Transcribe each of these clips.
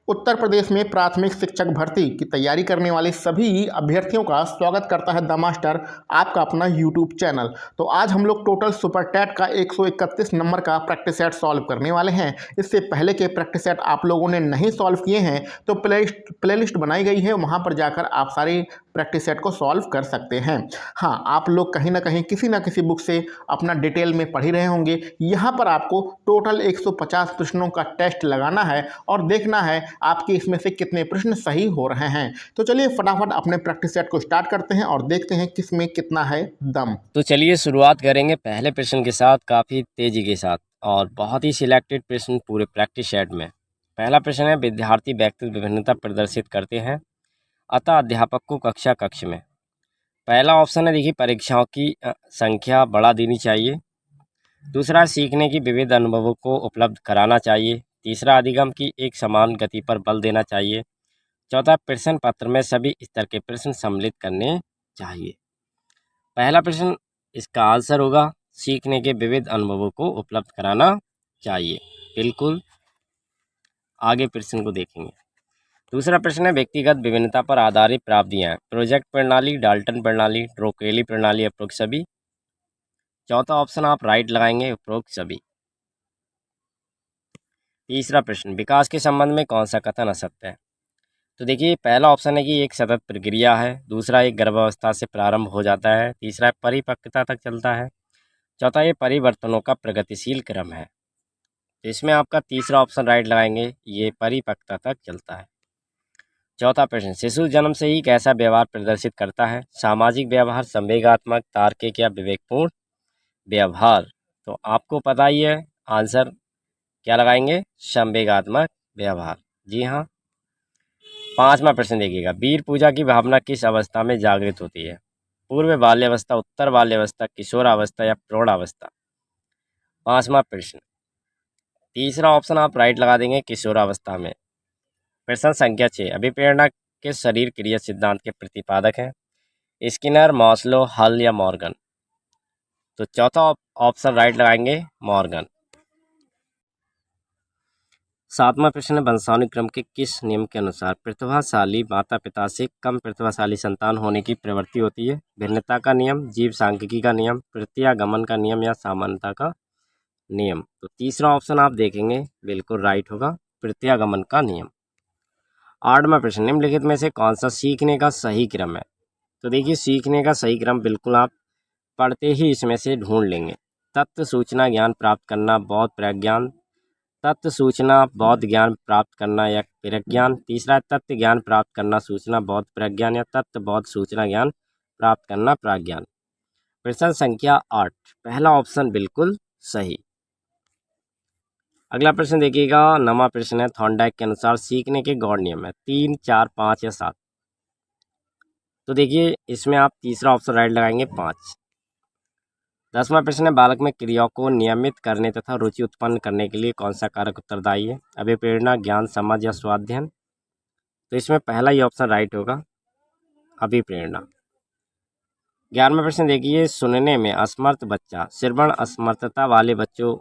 उत्तर प्रदेश में प्राथमिक शिक्षक भर्ती की तैयारी करने वाले सभी अभ्यर्थियों का स्वागत करता है द मास्टर, आपका अपना यूट्यूब चैनल। तो आज हम लोग टोटल सुपर टैट का 131 नंबर का प्रैक्टिस सेट सॉल्व करने वाले हैं। इससे पहले के प्रैक्टिस सेट आप लोगों ने नहीं सॉल्व किए हैं तो प्लेलिस्ट बनाई गई है, वहाँ पर जाकर आप सारे प्रैक्टिस सेट को सॉल्व कर सकते हैं। हाँ, आप लोग कहीं ना कहीं किसी ना किसी बुक से अपना डिटेल में पढ़ ही रहे होंगे। यहाँ पर आपको टोटल 150 प्रश्नों का टेस्ट लगाना है और देखना है आपके इसमें से कितने प्रश्न सही हो रहे हैं। तो चलिए फटाफट अपने प्रैक्टिस सेट को स्टार्ट करते हैं और देखते हैं किसमें कितना है दम। तो चलिए शुरुआत करेंगे पहले प्रश्न के साथ, काफ़ी तेजी के साथ और बहुत ही सिलेक्टेड प्रश्न पूरे प्रैक्टिस सेट में। पहला प्रश्न है, विद्यार्थी व्यक्तिगत विभिन्नता प्रदर्शित करते हैं, अतः अध्यापक को कक्ष में। पहला ऑप्शन है, देखिए, परीक्षाओं की संख्या बढ़ा देनी चाहिए। दूसरा, सीखने की विविध अनुभवों को उपलब्ध कराना चाहिए। तीसरा, अधिगम की एक समान गति पर बल देना चाहिए। चौथा, प्रश्न पत्र में सभी स्तर के प्रश्न सम्मिलित करने चाहिए। पहला प्रश्न, इसका आंसर होगा सीखने के विविध अनुभवों को उपलब्ध कराना चाहिए। बिल्कुल, आगे प्रश्न को देखेंगे। दूसरा प्रश्न है, व्यक्तिगत विभिन्नता पर आधारित प्राप्तियां, प्रोजेक्ट प्रणाली, डाल्टन प्रणाली, ट्रोकेली प्रणाली, उपरोक्त सभी। चौथा ऑप्शन आप राइट लगाएंगे, उपरोक्त सभी। तीसरा प्रश्न, विकास के संबंध में कौन सा कथन असत्य है? तो देखिए, पहला ऑप्शन है कि एक सतत प्रक्रिया है। दूसरा, एक गर्भावस्था से प्रारंभ हो जाता है। तीसरा, परिपक्वता तक चलता है। चौथा, ये परिवर्तनों का प्रगतिशील क्रम है। तो इसमें आपका तीसरा ऑप्शन राइट लगाएंगे, ये परिपक्वता तक चलता है। चौथा प्रश्न, शिशु जन्म से ही कैसा व्यवहार प्रदर्शित करता है? सामाजिक व्यवहार, संवेगात्मक, तार्किक या विवेकपूर्ण व्यवहार? तो आपको पता ही है, आंसर क्या लगाएंगे? संवेगात्मक व्यवहार। जी हाँ। पांचवा प्रश्न देखिएगा, वीर पूजा की भावना किस अवस्था में जागृत होती है? पूर्व बाल्यावस्था, उत्तर बाल्यावस्था, किशोरावस्था या प्रौढ़ावस्था? पांचवा प्रश्न, तीसरा ऑप्शन आप राइट लगा देंगे, किशोरावस्था में। प्रश्न संख्या 6, अभिप्रेरणा के शरीर क्रिया सिद्धांत के प्रतिपादक हैं? स्किनर, मास्लो, हल या मॉर्गन? तो चौथा ऑप्शन राइट लगाएंगे, मॉर्गन। सातवां प्रश्न, वंशानुक्रम के किस नियम के अनुसार प्रतिभाशाली माता पिता से कम प्रतिभाशाली संतान होने की प्रवृत्ति होती है? भिन्नता का नियम, जीव सांख्यिकी का नियम, प्रत्यागमन का नियम या समानता का नियम? तो तीसरा ऑप्शन आप देखेंगे, बिल्कुल राइट होगा, प्रत्यागमन का नियम। आठवां प्रश्न, निम्नलिखित में से कौन सा सीखने का सही क्रम है? तो देखिए, सीखने का सही क्रम बिल्कुल आप पढ़ते ही इसमें से ढूंढ लेंगे। तत्व सूचना ज्ञान प्राप्त करना, बौद्ध प्रज्ञान, तत्व सूचना बौद्ध ज्ञान प्राप्त करना या प्रज्ञान। तीसरा, तत्व ज्ञान प्राप्त करना, सूचना बौद्ध प्रज्ञान या तत्व बौद्ध सूचना ज्ञान प्राप्त करना, प्रज्ञान। प्रश्न संख्या 8, पहला ऑप्शन बिल्कुल सही। अगला प्रश्न देखिएगा, नवा प्रश्न है, थॉर्नडाइक के अनुसार सीखने के गौड़ नियम है 3, 4, 5 या 7? तो देखिए, इसमें आप तीसरा ऑप्शन राइट लगाएंगे, 5। 10वां प्रश्न है, बालक में क्रियाओं को नियमित करने तथा रुचि उत्पन्न करने के लिए कौन सा कारक उत्तरदायी है? अभिप्रेरणा, ज्ञान, समझ या स्वाध्ययन? तो इसमें पहला ही ऑप्शन राइट होगा, अभिप्रेरणा। 11वां प्रश्न देखिए, सुनने में असमर्थ बच्चा श्रवण असमर्थता वाले बच्चों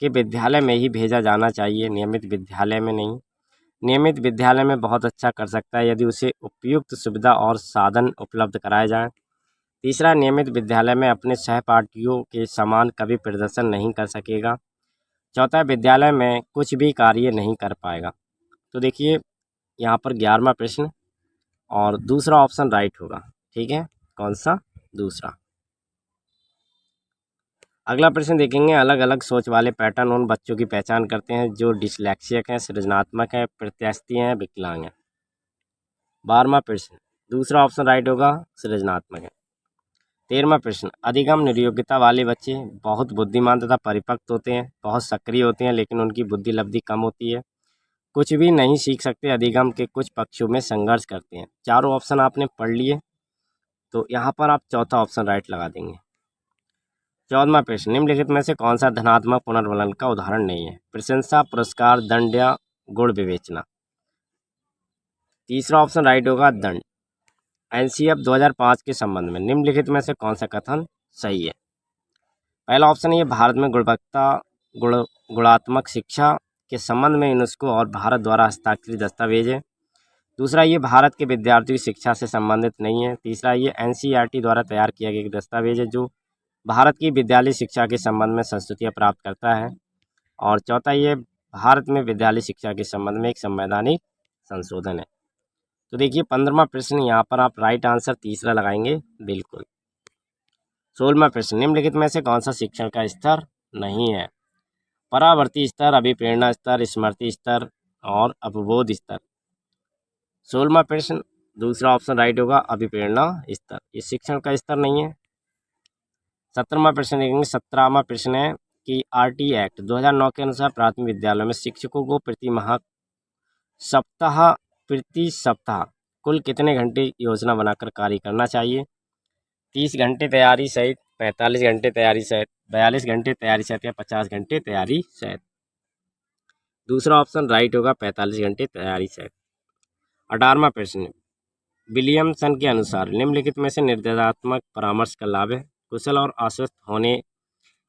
के विद्यालय में ही भेजा जाना चाहिए, नियमित विद्यालय में नहीं। नियमित विद्यालय में बहुत अच्छा कर सकता है यदि उसे उपयुक्त सुविधा और साधन उपलब्ध कराए जाएं। तीसरा, नियमित विद्यालय में अपने सहपाठियों के समान कभी प्रदर्शन नहीं कर सकेगा। चौथा, विद्यालय में कुछ भी कार्य नहीं कर पाएगा। तो देखिए, यहाँ पर 11वां प्रश्न और दूसरा ऑप्शन राइट होगा। ठीक है, कौन सा? दूसरा। अगला प्रश्न देखेंगे, अलग अलग सोच वाले पैटर्न उन बच्चों की पहचान करते हैं जो डिसलेक्सिक हैं, सृजनात्मक हैं, प्रत्यास्थी हैं, विकलांग हैं। 12वां प्रश्न, दूसरा ऑप्शन राइट होगा, सृजनात्मक है। 13वां प्रश्न, अधिगम निर्योग्यता वाले बच्चे बहुत बुद्धिमान तथा परिपक्व होते हैं, बहुत सक्रिय होते हैं लेकिन उनकी बुद्धि लब्धि कम होती है, कुछ भी नहीं सीख सकते, अधिगम के कुछ पक्षों में संघर्ष करते हैं। चारों ऑप्शन आपने पढ़ लिए, तो यहाँ पर आप चौथा ऑप्शन राइट लगा देंगे। 14वां प्रश्न, निम्नलिखित में से कौन सा धनात्मक पुनर्वलन का उदाहरण नहीं है? प्रशंसा, पुरस्कार, दंड या गुण विवेचना? तीसरा ऑप्शन राइट होगा, दंड। एनसीएफ 2005 के संबंध में निम्नलिखित में से कौन सा कथन सही है? पहला ऑप्शन है, भारत में गुणात्मक शिक्षा के संबंध में यूनेस्को और भारत द्वारा हस्ताक्षरित दस्तावेज है। दूसरा, ये भारत के विद्यार्थियों की शिक्षा से संबंधित नहीं है। तीसरा, ये एनसीईआरटी द्वारा तैयार किया गया एक दस्तावेज है जो भारत की विद्यालय शिक्षा के संबंध में संस्तुतियाँ प्राप्त करता है। और चौथा, ये भारत में विद्यालय शिक्षा के संबंध में एक संवैधानिक संशोधन है। तो देखिए 15वां प्रश्न, यहाँ पर आप राइट आंसर तीसरा लगाएंगे बिल्कुल। 16वां प्रश्न, निम्नलिखित में से कौन सा शिक्षण का स्तर नहीं है? परावर्ती स्तर, अभिप्रेरणा स्तर, स्मृति स्तर और अवबोध स्तर। 16वां प्रश्न, दूसरा ऑप्शन राइट होगा, अभिप्रेरणा स्तर। ये शिक्षण का स्तर नहीं है। 17वां प्रश्न देखेंगे। 17वां प्रश्न है कि आरटी एक्ट 2009 के अनुसार प्राथमिक विद्यालयों में शिक्षकों को प्रति सप्ताह कुल कितने घंटे योजना बनाकर कार्य करना चाहिए? 30 घंटे तैयारी सहित, 45 घंटे तैयारी सहित, 42 घंटे तैयारी सहित या 50 घंटे तैयारी सहित। दूसरा ऑप्शन राइट होगा, 45 घंटे तैयारी सहित। 18वां प्रश्न, विलियमसन के अनुसार निम्नलिखित में से निर्देशात्मक परामर्श का लाभ है? कुशल और आश्वस्त होने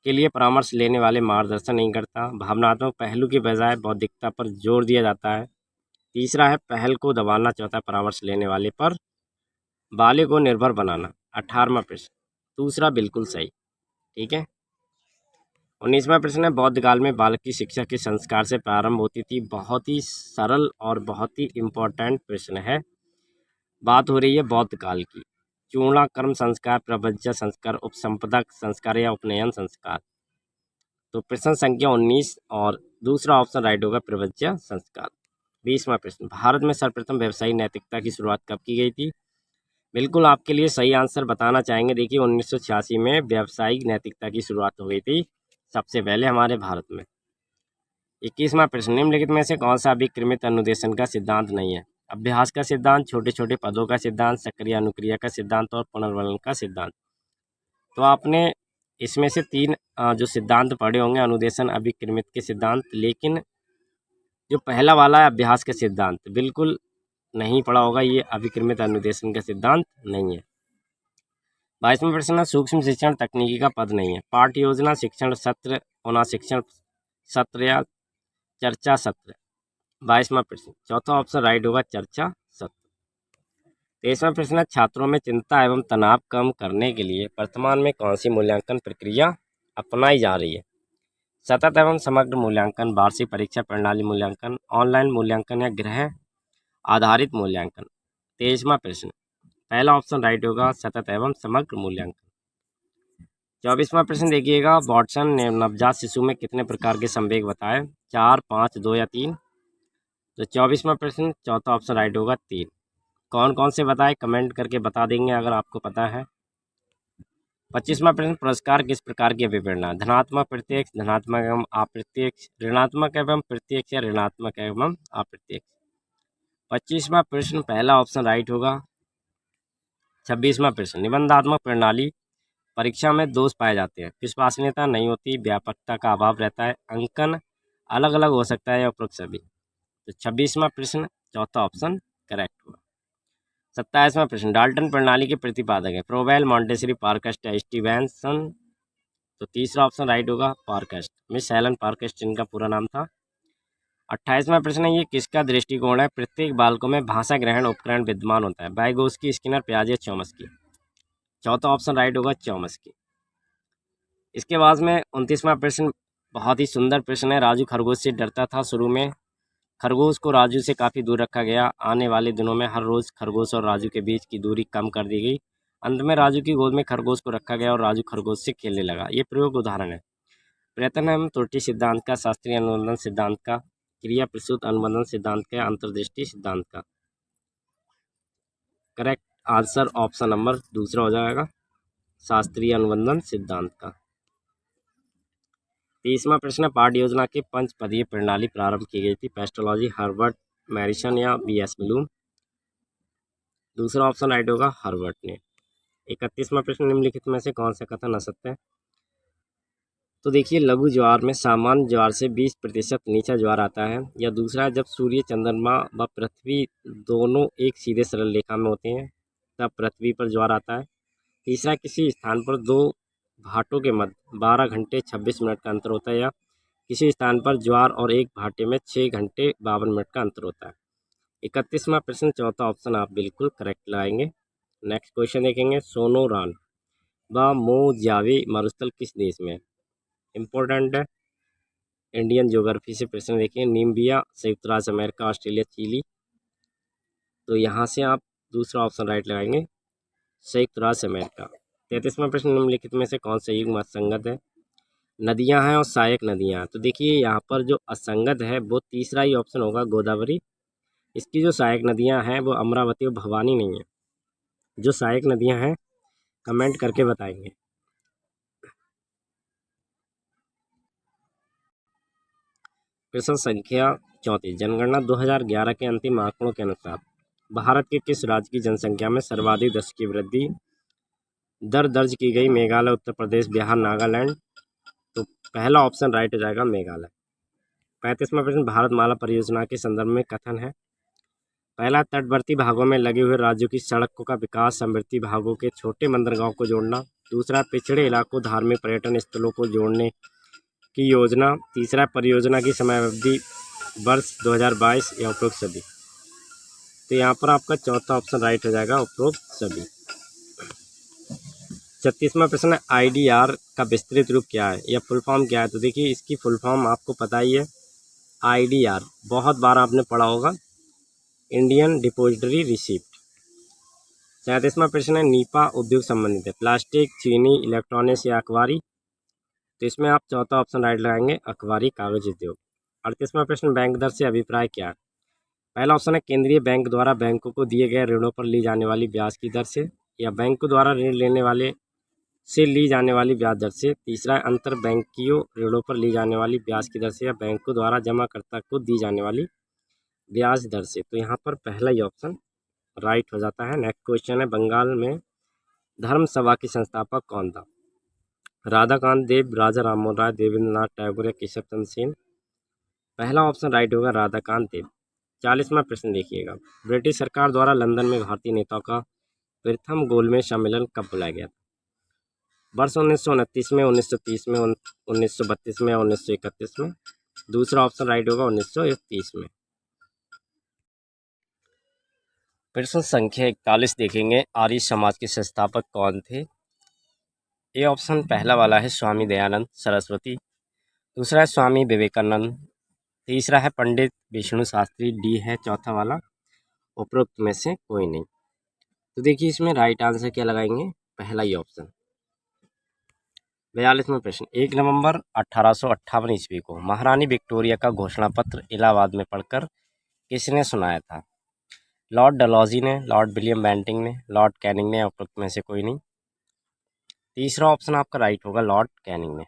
के लिए परामर्श लेने वाले मार्गदर्शन नहीं करता। भावनात्मक पहलू के बजाय बौद्धिकता पर जोर दिया जाता है। तीसरा है पहल को दबाना। चौथा, परामर्श लेने वाले पर वाले को निर्भर बनाना। 18वां प्रश्न, दूसरा बिल्कुल सही। ठीक है। 19वां प्रश्न है, बौद्ध काल में बालक की शिक्षा के संस्कार से प्रारंभ होती थी। बहुत ही सरल और बहुत ही इम्पोर्टेंट प्रश्न है। बात हो रही है बौद्ध काल की। चूर्णाकर्म संस्कार, प्रवज्जा संस्कार, उपसंपदा संस्कार या उपनयन संस्कार। तो प्रश्न संख्या 19 और दूसरा ऑप्शन राइट होगा, प्रवज्जा संस्कार। 20वां प्रश्न, भारत में सर्वप्रथम व्यवसायिक नैतिकता की शुरुआत कब की गई थी? बिल्कुल आपके लिए सही आंसर बताना चाहेंगे। देखिए 1986 में व्यावसायिक नैतिकता की शुरुआत हो गई थी सबसे पहले हमारे भारत में। 21वां प्रश्न, निम्नलिखित में से कौन सा अभिक्रमित अनुदेशन का सिद्धांत नहीं है? अभ्यास का सिद्धांत, छोटे छोटे पदों का सिद्धांत, सक्रिय अनुक्रिया का सिद्धांत और पुनर्वलन का सिद्धांत। तो आपने इसमें से 3 जो सिद्धांत पढ़े होंगे, अनुदेशन, अभिक्रमित के सिद्धांत, लेकिन जो पहला वाला है अभ्यास का सिद्धांत, बिल्कुल नहीं पढ़ा होगा। ये अभिक्रमित अनुदेशन का सिद्धांत नहीं है। 22वां प्रश्न है, सूक्ष्म शिक्षण तकनीकी का पद नहीं है। पाठ्य योजना, शिक्षण सत्र, होना शिक्षण सत्र या चर्चा सत्र। 22वां प्रश्न, चौथा ऑप्शन राइट होगा, चर्चा सत्र। 23वां प्रश्न है, छात्रों में चिंता एवं तनाव कम करने के लिए वर्तमान में कौन सी मूल्यांकन प्रक्रिया अपनाई जा रही है? सतत एवं समग्र मूल्यांकन, वार्षिक परीक्षा प्रणाली मूल्यांकन, ऑनलाइन मूल्यांकन या गृह आधारित मूल्यांकन। 23वां प्रश्न, पहला ऑप्शन राइट होगा, सतत एवं समग्र मूल्यांकन। 24वां प्रश्न देखिएगा, वॉटसन ने नवजात शिशु में कितने प्रकार के संवेग बताए? 4, 5, 2 या 3। तो 24वां प्रश्न, चौथा ऑप्शन राइट होगा, 3। कौन कौन से बताए कमेंट करके बता देंगे अगर आपको पता है। 25वां प्रश्न, पुरस्कार किस प्रकार की अभिप्रेरणा? धनात्मक प्रत्यक्ष, धनात्मक एवं अप्रत्यक्ष, ऋणात्मक एवं प्रत्यक्ष या ऋणात्मक एवं अप्रत्यक्ष। 25वां प्रश्न, पहला ऑप्शन राइट होगा। 26वां प्रश्न, निबंधात्मक प्रणाली परीक्षा में दोष पाए जाते हैं। विश्वसनीयता नहीं होती, व्यापकता का अभाव रहता है, अंकन अलग अलग हो सकता है या उपरोक्त सभी। तो 26वां प्रश्न, चौथा ऑप्शन करेक्ट होगा। 27वां प्रश्न, डाल्टन प्रणाली के प्रतिपादक है? प्रोवेल, मॉन्टेसरी, पारकस्ट या स्टीवेंसन। तो तीसरा ऑप्शन राइट होगा, पारकस्ट। मिस हेलन पारकस्ट इनका पूरा नाम था। 28वां प्रश्न है, ये किसका दृष्टिकोण है? प्रत्येक बालकों में भाषा ग्रहण उपकरण विद्यमान होता है। वाइगोस्की, स्किनर, पियाजे, चॉम्स्की। चौथा ऑप्शन राइट होगा, चॉम्स्की। इसके बाद में 29वां प्रश्न बहुत ही सुंदर प्रश्न है। राजू खरगोश से डरता था। शुरू में खरगोश को राजू से काफ़ी दूर रखा गया। आने वाले दिनों में हर रोज़ खरगोश और राजू के बीच की दूरी कम कर दी गई। अंत में राजू की गोद में खरगोश को रखा गया और राजू खरगोश से खेलने लगा। ये प्रयोग उदाहरण है। प्रयत्न एवं त्रुटि सिद्धांत का, शास्त्रीय अनुबंधन सिद्धांत का, क्रिया प्रसूत अनुबंधन सिद्धांत का, अंतर्दृष्टि सिद्धांत का। करेक्ट आंसर ऑप्शन नंबर दूसरा हो जाएगा, शास्त्रीय अनुबंधन सिद्धांत का। 30वां प्रश्न, पाठ्य योजना की पंचपदीय प्रणाली प्रारंभ की गई थी। पेस्टोलॉजी, हर्बर्ट मैरिसन या बीएस ब्लूम। दूसरा ऑप्शन राइट होगा, हर्बर्ट ने। 31वां प्रश्न, निम्नलिखित में से कौन सा कथन असत्य है? तो देखिए लघु ज्वार में सामान्य ज्वार से 20% नीचा ज्वार आता है। या दूसरा, जब सूर्य, चंद्रमा व पृथ्वी दोनों एक सीधे सरल रेखा में होते हैं तब पृथ्वी पर ज्वार आता है। तीसरा, किसी स्थान पर दो भाटों के मध्य 12 घंटे 26 मिनट का अंतर होता है। या किसी स्थान पर ज्वार और एक भाटे में 6 घंटे 52 मिनट का अंतर होता है। 31वां प्रश्न, चौथा ऑप्शन आप बिल्कुल करेक्ट लगाएंगे। नेक्स्ट क्वेश्चन देखेंगे, सोनोरान व मोजावे मरुस्थल किस देश में है? इंपॉर्टेंट है, इंडियन ज्योग्राफी से प्रश्न देखें। नीमबिया संयुक्त राज्य अमेरिका, ऑस्ट्रेलिया, चिली। तो यहाँ से आप दूसरा ऑप्शन राइट लगाएंगे, संयुक्त राज्य अमेरिका। 33वां प्रश्न, निम्नलिखित में से कौन सा युग्म असंगत है? नदियां हैं और सहायक नदियां हैं। तो देखिए यहाँ पर जो असंगत है वो तीसरा ही ऑप्शन होगा, गोदावरी। इसकी जो सहायक नदियां हैं वो अमरावती और भवानी नहीं है। जो सहायक नदियां हैं कमेंट करके बताएंगे। प्रश्न संख्या 34, जनगणना 2011 के अंतिम आंकड़ों के अनुसार भारत के किस राज्य की जनसंख्या में सर्वाधिक दशकीय वृद्धि दर दर्ज की गई? मेघालय, उत्तर प्रदेश, बिहार, नागालैंड। तो पहला ऑप्शन राइट हो जाएगा, मेघालय। 35वां प्रश्न, भारतमाला परियोजना के संदर्भ में कथन है। पहला, तटवर्ती भागों में लगे हुए राज्यों की सड़कों का विकास, समवर्ती भागों के छोटे बंदरगाहों को जोड़ना। दूसरा, पिछड़े इलाकों, धार्मिक पर्यटन स्थलों को जोड़ने की योजना। तीसरा, परियोजना की समयावधि वर्ष 2022 या उपरोक्त सभी। तो यहाँ पर आपका चौथा ऑप्शन राइट हो जाएगा, उपरोक्त सभी। 36वां प्रश्न है, IDR का विस्तृत रूप क्या है या फुल फॉर्म क्या है? तो देखिए इसकी फुल फॉर्म आपको पता ही है, IDR बहुत बार आपने पढ़ा होगा, इंडियन डिपोजिटरी रिसिप्ट। 37वां प्रश्न है, नीपा उद्योग संबंधित है, प्लास्टिक, चीनी, इलेक्ट्रॉनिक्स या अखबारी। तो इसमें आप चौथा ऑप्शन राइट लगाएंगे, अखबारी कागज उद्योग। 38वां प्रश्न, बैंक दर से अभिप्राय क्या है? पहला ऑप्शन है, केंद्रीय बैंक द्वारा बैंकों को दिए गए ऋणों पर ली जाने वाली ब्याज की दर से, या बैंक द्वारा ऋण लेने वाले से ली जाने वाली ब्याज दर से। तीसरा, अंतर बैंकीय ऋणों पर ली जाने वाली ब्याज की दर से, या बैंकों द्वारा जमाकर्ता को दी जाने वाली ब्याज दर से। तो यहाँ पर पहला ही ऑप्शन राइट हो जाता है। नेक्स्ट क्वेश्चन है, बंगाल में धर्म सभा के संस्थापक कौन था? राधाकांत देव, राजा राममोहन राय, देवेंद्र नाथ टैगोर या केशव चंद्र सेन। पहला ऑप्शन राइट होगा, राधाकांत देव। 40वां प्रश्न देखिएगा, ब्रिटिश सरकार द्वारा लंदन में भारतीय नेताओं का प्रथम गोलमेज सम्मेलन कब बुलाया गया था? वर्ष 1929 में, 1930 में, 1932 में, 1931 में। दूसरा ऑप्शन राइट होगा, 1930 में। प्रश्न संख्या 41 देखेंगे, आर्य समाज के संस्थापक कौन थे? ए ऑप्शन पहला वाला है स्वामी दयानंद सरस्वती। दूसरा है स्वामी विवेकानंद। तीसरा है पंडित विष्णु शास्त्री। डी है चौथा वाला, उपरोक्त में से कोई नहीं। तो देखिए इसमें राइट आंसर क्या लगाएंगे, पहला ही ऑप्शन। 42वां प्रश्न, 1 नवंबर 1858 ईस्वी को महारानी विक्टोरिया का घोषणा पत्र इलाहाबाद में पढ़कर किसने सुनाया था? लॉर्ड डलहौजी ने, लॉर्ड विलियम बेंटिंक ने, लॉर्ड कैनिंग ने, उपरोक्त में से कोई नहीं। तीसरा ऑप्शन आपका राइट होगा, लॉर्ड कैनिंग ने।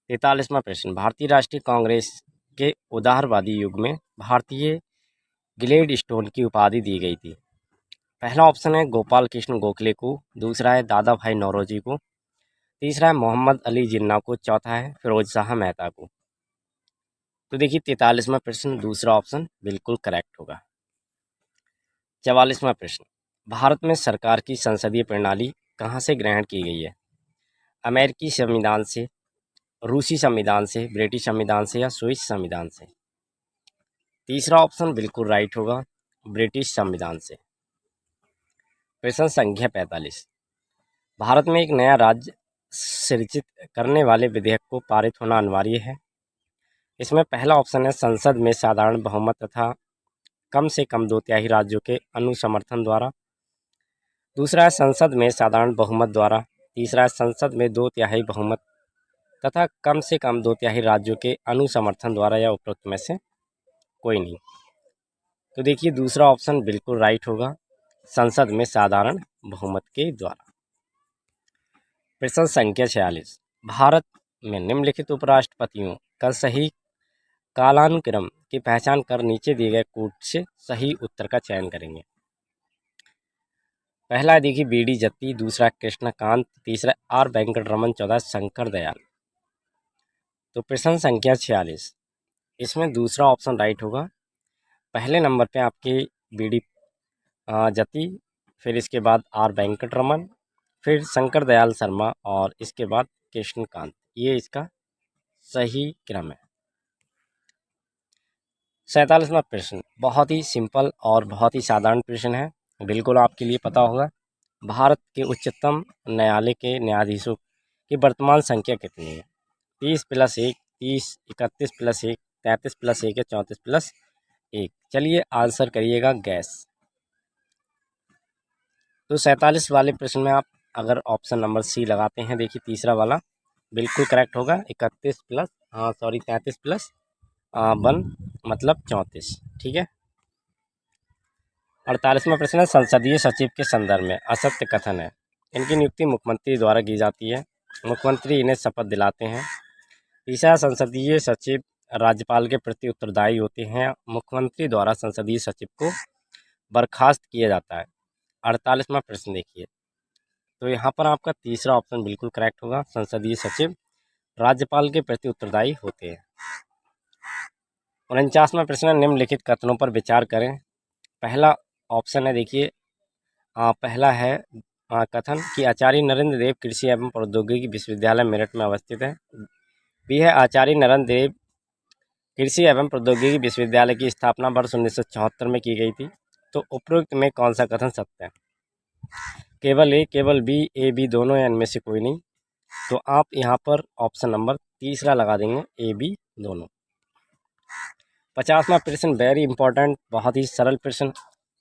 43वां प्रश्न, भारतीय राष्ट्रीय कांग्रेस के उदारवादी युग में भारतीय ग्लेड स्टोन की उपाधि दी गई थी। पहला ऑप्शन है गोपाल कृष्ण गोखले को। दूसरा है दादा भाई नौरोजी को। तीसरा है मोहम्मद अली जिन्ना को। चौथा है फिरोज शाह मेहता को। तो देखिए 43वां प्रश्न दूसरा ऑप्शन बिल्कुल करेक्ट होगा। 44वां प्रश्न, भारत में सरकार की संसदीय प्रणाली कहाँ से ग्रहण की गई है? अमेरिकी संविधान से, रूसी संविधान से, ब्रिटिश संविधान से, या स्विस संविधान से। तीसरा ऑप्शन बिल्कुल राइट होगा, ब्रिटिश संविधान से। प्रश्न संख्या 45, भारत में एक नया राज्य सृजित करने वाले विधेयक को पारित होना अनिवार्य है। इसमें पहला ऑप्शन है संसद में साधारण बहुमत तथा कम से कम 2/3 राज्यों के अनुसमर्थन द्वारा। दूसरा है संसद में साधारण बहुमत द्वारा। तीसरा है संसद में 2/3 बहुमत तथा कम से कम 2/3 राज्यों के अनुसमर्थन द्वारा, या उपरोक्त में से कोई नहीं। तो देखिए दूसरा ऑप्शन बिल्कुल राइट होगा, संसद में साधारण बहुमत के द्वारा। प्रश्न संख्या 46, भारत में निम्नलिखित उपराष्ट्रपतियों का सही कालानुक्रम की पहचान कर नीचे दिए गए कूट से सही उत्तर का चयन करेंगे। पहला है देखिए BD जत्ती। दूसरा कृष्णकांत। तीसरा R वेंकटरमन। चौथा शंकर दयाल। तो प्रश्न संख्या 46, इसमें दूसरा ऑप्शन राइट होगा। पहले नंबर पे आपके BD जत्ती, फिर इसके बाद R वेंकटरमन, फिर शंकर दयाल शर्मा, और इसके बाद कृष्णकांत। ये इसका सही क्रम है। 47वां प्रश्न बहुत ही सिंपल और बहुत ही साधारण प्रश्न है, बिल्कुल आपके लिए पता होगा। भारत के उच्चतम न्यायालय के न्यायाधीशों की वर्तमान संख्या कितनी है? 30+1, 30, 31+1, 33+1 या 34+1? चलिए आंसर करिएगा गैस। तो 47 वाले प्रश्न में आप अगर ऑप्शन नंबर सी लगाते हैं, देखिए तीसरा वाला बिल्कुल करेक्ट होगा। 33+1 मतलब 34, ठीक है। 48वां प्रश्न है संसदीय सचिव के संदर्भ में असत्य कथन है। इनकी नियुक्ति मुख्यमंत्री द्वारा की जाती है, मुख्यमंत्री इन्हें शपथ दिलाते हैं। तीसरा, संसदीय सचिव राज्यपाल के प्रति उत्तरदायी होते हैं, मुख्यमंत्री द्वारा संसदीय सचिव को बर्खास्त किया जाता है। 48वां प्रश्न देखिए, तो यहाँ पर आपका तीसरा ऑप्शन बिल्कुल करेक्ट होगा, संसदीय सचिव राज्यपाल के प्रति उत्तरदायी होते हैं। 49वां प्रश्न है निम्नलिखित कथनों पर विचार करें। पहला ऑप्शन है देखिए, पहला है कथन कि आचार्य नरेंद्र देव कृषि एवं प्रौद्योगिकी विश्वविद्यालय मेरठ में अवस्थित है। बी है आचार्य नरेंद्र देव कृषि एवं प्रौद्योगिकी विश्वविद्यालय की स्थापना वर्ष 1974 में की गई थी। तो उपरोक्त में कौन सा कथन सत्य है? केवल ए, केवल बी, ए बी दोनों या इनमें से कोई नहीं। तो आप यहाँ पर ऑप्शन नंबर तीसरा लगा देंगे, ए बी दोनों। 50वां प्रश्न वेरी इंपॉर्टेंट, बहुत ही सरल प्रश्न,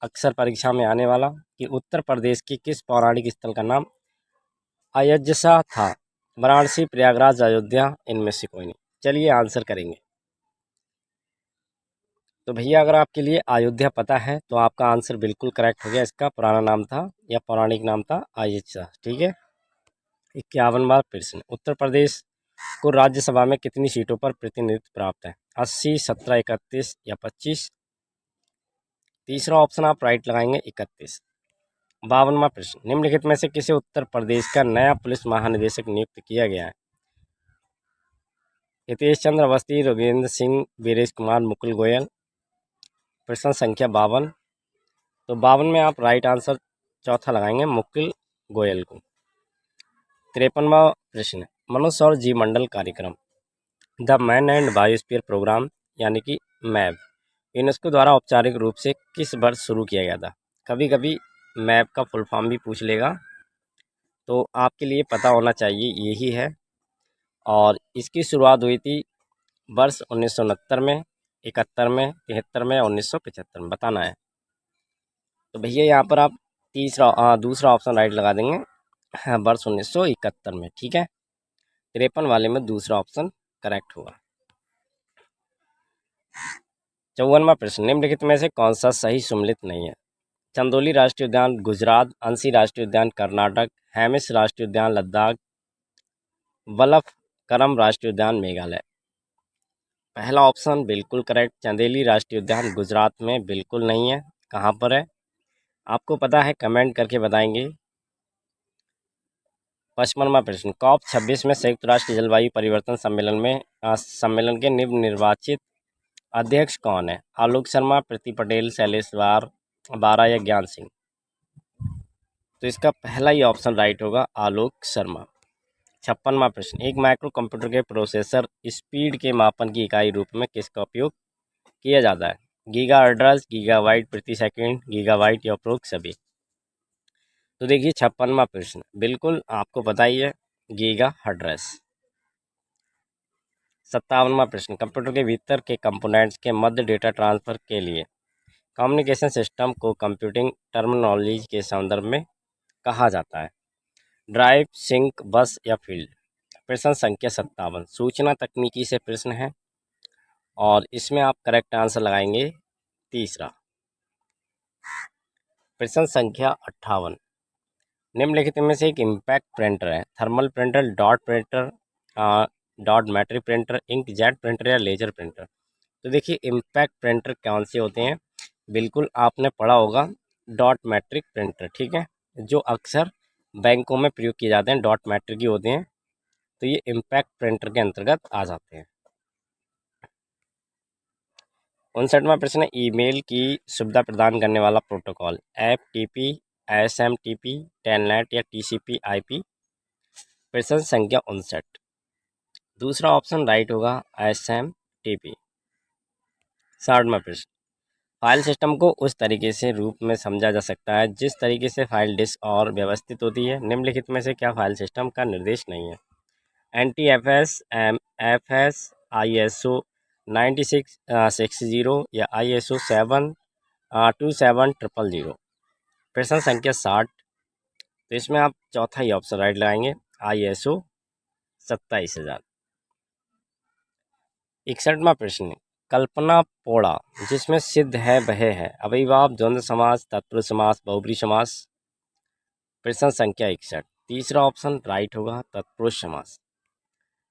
अक्सर परीक्षा में आने वाला, कि उत्तर प्रदेश की किस पौराणिक स्थल का नाम अयोध्या था? वाराणसी, प्रयागराज, अयोध्या, इनमें से कोई नहीं। चलिए आंसर करेंगे। तो भैया अगर आपके लिए अयोध्या पता है तो आपका आंसर बिल्कुल करेक्ट हो गया। इसका पुराना नाम था या पौराणिक नाम था अयोध्या, ठीक है। 51वां प्रश्न उत्तर प्रदेश को राज्यसभा में कितनी सीटों पर प्रतिनिधित्व प्राप्त है? 80, 17, 31 या 25? तीसरा ऑप्शन आप राइट लगाएंगे 31। 52वां प्रश्न निम्नलिखित में से किसे उत्तर प्रदेश का नया पुलिस महानिदेशक नियुक्त किया गया है? हितेश चंद्र अवस्थी, योगेंद्र सिंह, वीरेश कुमार, मुकुल गोयल? प्रश्न संख्या 52। तो 52 में आप राइट आंसर चौथा लगाएंगे, मुकुल गोयल को। 53वां प्रश्न मनुष्य और जीवमंडल कार्यक्रम the man and biosphere programme यानी कि मैप यूनेस्को द्वारा औपचारिक रूप से किस वर्ष शुरू किया गया था? कभी कभी मैप का फुल फॉर्म भी पूछ लेगा, तो आपके लिए पता होना चाहिए यही है। और इसकी शुरुआत हुई थी वर्ष 1969 में, 71 में, 73 में, 1975 में, बताना है। तो भैया यहाँ पर आप दूसरा ऑप्शन राइट लगा देंगे, हाँ, वर्ष 1971 में, ठीक है। 53 वाले में दूसरा ऑप्शन करेक्ट होगा। 54वां प्रश्न निम्नलिखित में से कौन सा सही सम्मिलित नहीं है? चंदोली राष्ट्रीय उद्यान गुजरात, अंसी राष्ट्रीय उद्यान कर्नाटक, हैमिस राष्ट्रीय उद्यान लद्दाख, बलफ करम राष्ट्रीय उद्यान मेघालय? पहला ऑप्शन बिल्कुल करेक्ट, चंदेली राष्ट्रीय उद्यान गुजरात में बिल्कुल नहीं है। कहाँ पर है आपको पता है, कमेंट करके बताएंगे। 55वां प्रश्न COP 26 में संयुक्त राष्ट्र जलवायु परिवर्तन सम्मेलन के नवनिर्वाचित अध्यक्ष कौन है? आलोक शर्मा, प्रीति पटेल, शैलेश बारा या ज्ञान सिंह? तो इसका पहला ही ऑप्शन राइट होगा, आलोक शर्मा। 56वां प्रश्न एक माइक्रो कंप्यूटर के प्रोसेसर स्पीड के मापन की इकाई रूप में किसका उपयोग किया जाता है? गीगा हर्ट्ज, गीगाबाइट प्रति सेकंड, गीगाबाइट या उपरोक्त सभी? तो देखिए 56वां प्रश्न बिल्कुल आपको पता ही है, गीगा हर्ट्ज। 57वां प्रश्न कंप्यूटर के भीतर के कंपोनेंट्स के मध्य डेटा ट्रांसफर के लिए कम्युनिकेशन सिस्टम को कंप्यूटिंग टर्मिनोलॉजी के संदर्भ में कहा जाता है? ड्राइव, सिंक, बस या फील्ड? प्रश्न संख्या 57 सूचना तकनीकी से प्रश्न है और इसमें आप करेक्ट आंसर लगाएंगे तीसरा। प्रश्न संख्या 58 निम्नलिखित में से एक इम्पैक्ट प्रिंटर है? Thermal printer, dot printer, dot matric printer, inkjet printer या लेजर प्रिंटर? तो देखिए इम्पैक्ट प्रिंटर कौन से होते हैं, बिल्कुल आपने पढ़ा होगा, डॉट मैट्रिक प्रिंटर, ठीक है, जो अक्सर बैंकों में प्रयोग किए जाते हैं, डॉट मैट्रिक ही होते हैं। तो ये इम्पैक्ट प्रिंटर के अंतर्गत आ जाते हैं। 59वां प्रश्न ईमेल की सुविधा प्रदान करने वाला प्रोटोकॉल FTP, SMTP, टेलनेट या TCP/IP? प्रश्न संख्या 59 दूसरा ऑप्शन राइट होगा SMTP। 60वां प्रश्न, फाइल सिस्टम को उस तरीके से रूप में समझा जा सकता है जिस तरीके से फाइल डिस्क और व्यवस्थित होती है। निम्नलिखित में से क्या फाइल सिस्टम का निर्देश नहीं है? NTFS, MFS, ISO 9660 या ISO 27000। प्रश्न संख्या 60। तो इसमें आप चौथा ही ऑप्शन राइट लगाएंगे, ISO 27000। 61वां प्रश्न, कल्पना पोड़ा जिसमें सिद्ध है वह है अभिभाव, द्वंद्व समास, तत्पुरुष समास, बहुब्रीहि समास। प्रश्न संख्या 61। तीसरा ऑप्शन राइट होगा, तत्पुरुष समास।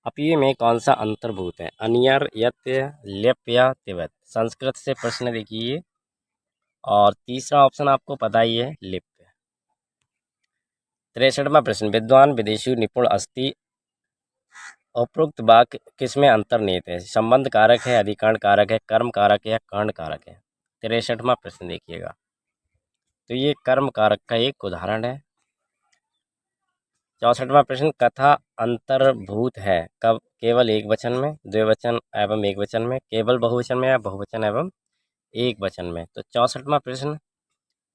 अपीय में कौन सा अंतर्भूत है? अनियर, यत्य, लेप या तिब्बत। संस्कृत से प्रश्न देखिए और तीसरा ऑप्शन आपको पता ही है, लिप। 63वां प्रश्न, विद्वान विदेशी निपुण अस्ति उपरोक्त वाक्य किसमें अंतर्निहित है? संबंध कारक है, अधिकरण कारक है, कर्म कारक है या कर्ण कारक है? 63वां प्रश्न देखिएगा, तो ये कर्म कारक का एक उदाहरण है। 64वां प्रश्न, कथा अंतर्भूत है कब? केवल एक वचन में, द्विवचन एवं एक वचन में, केवल बहुवचन में या बहुवचन एवं एक वचन में? तो 64वां प्रश्न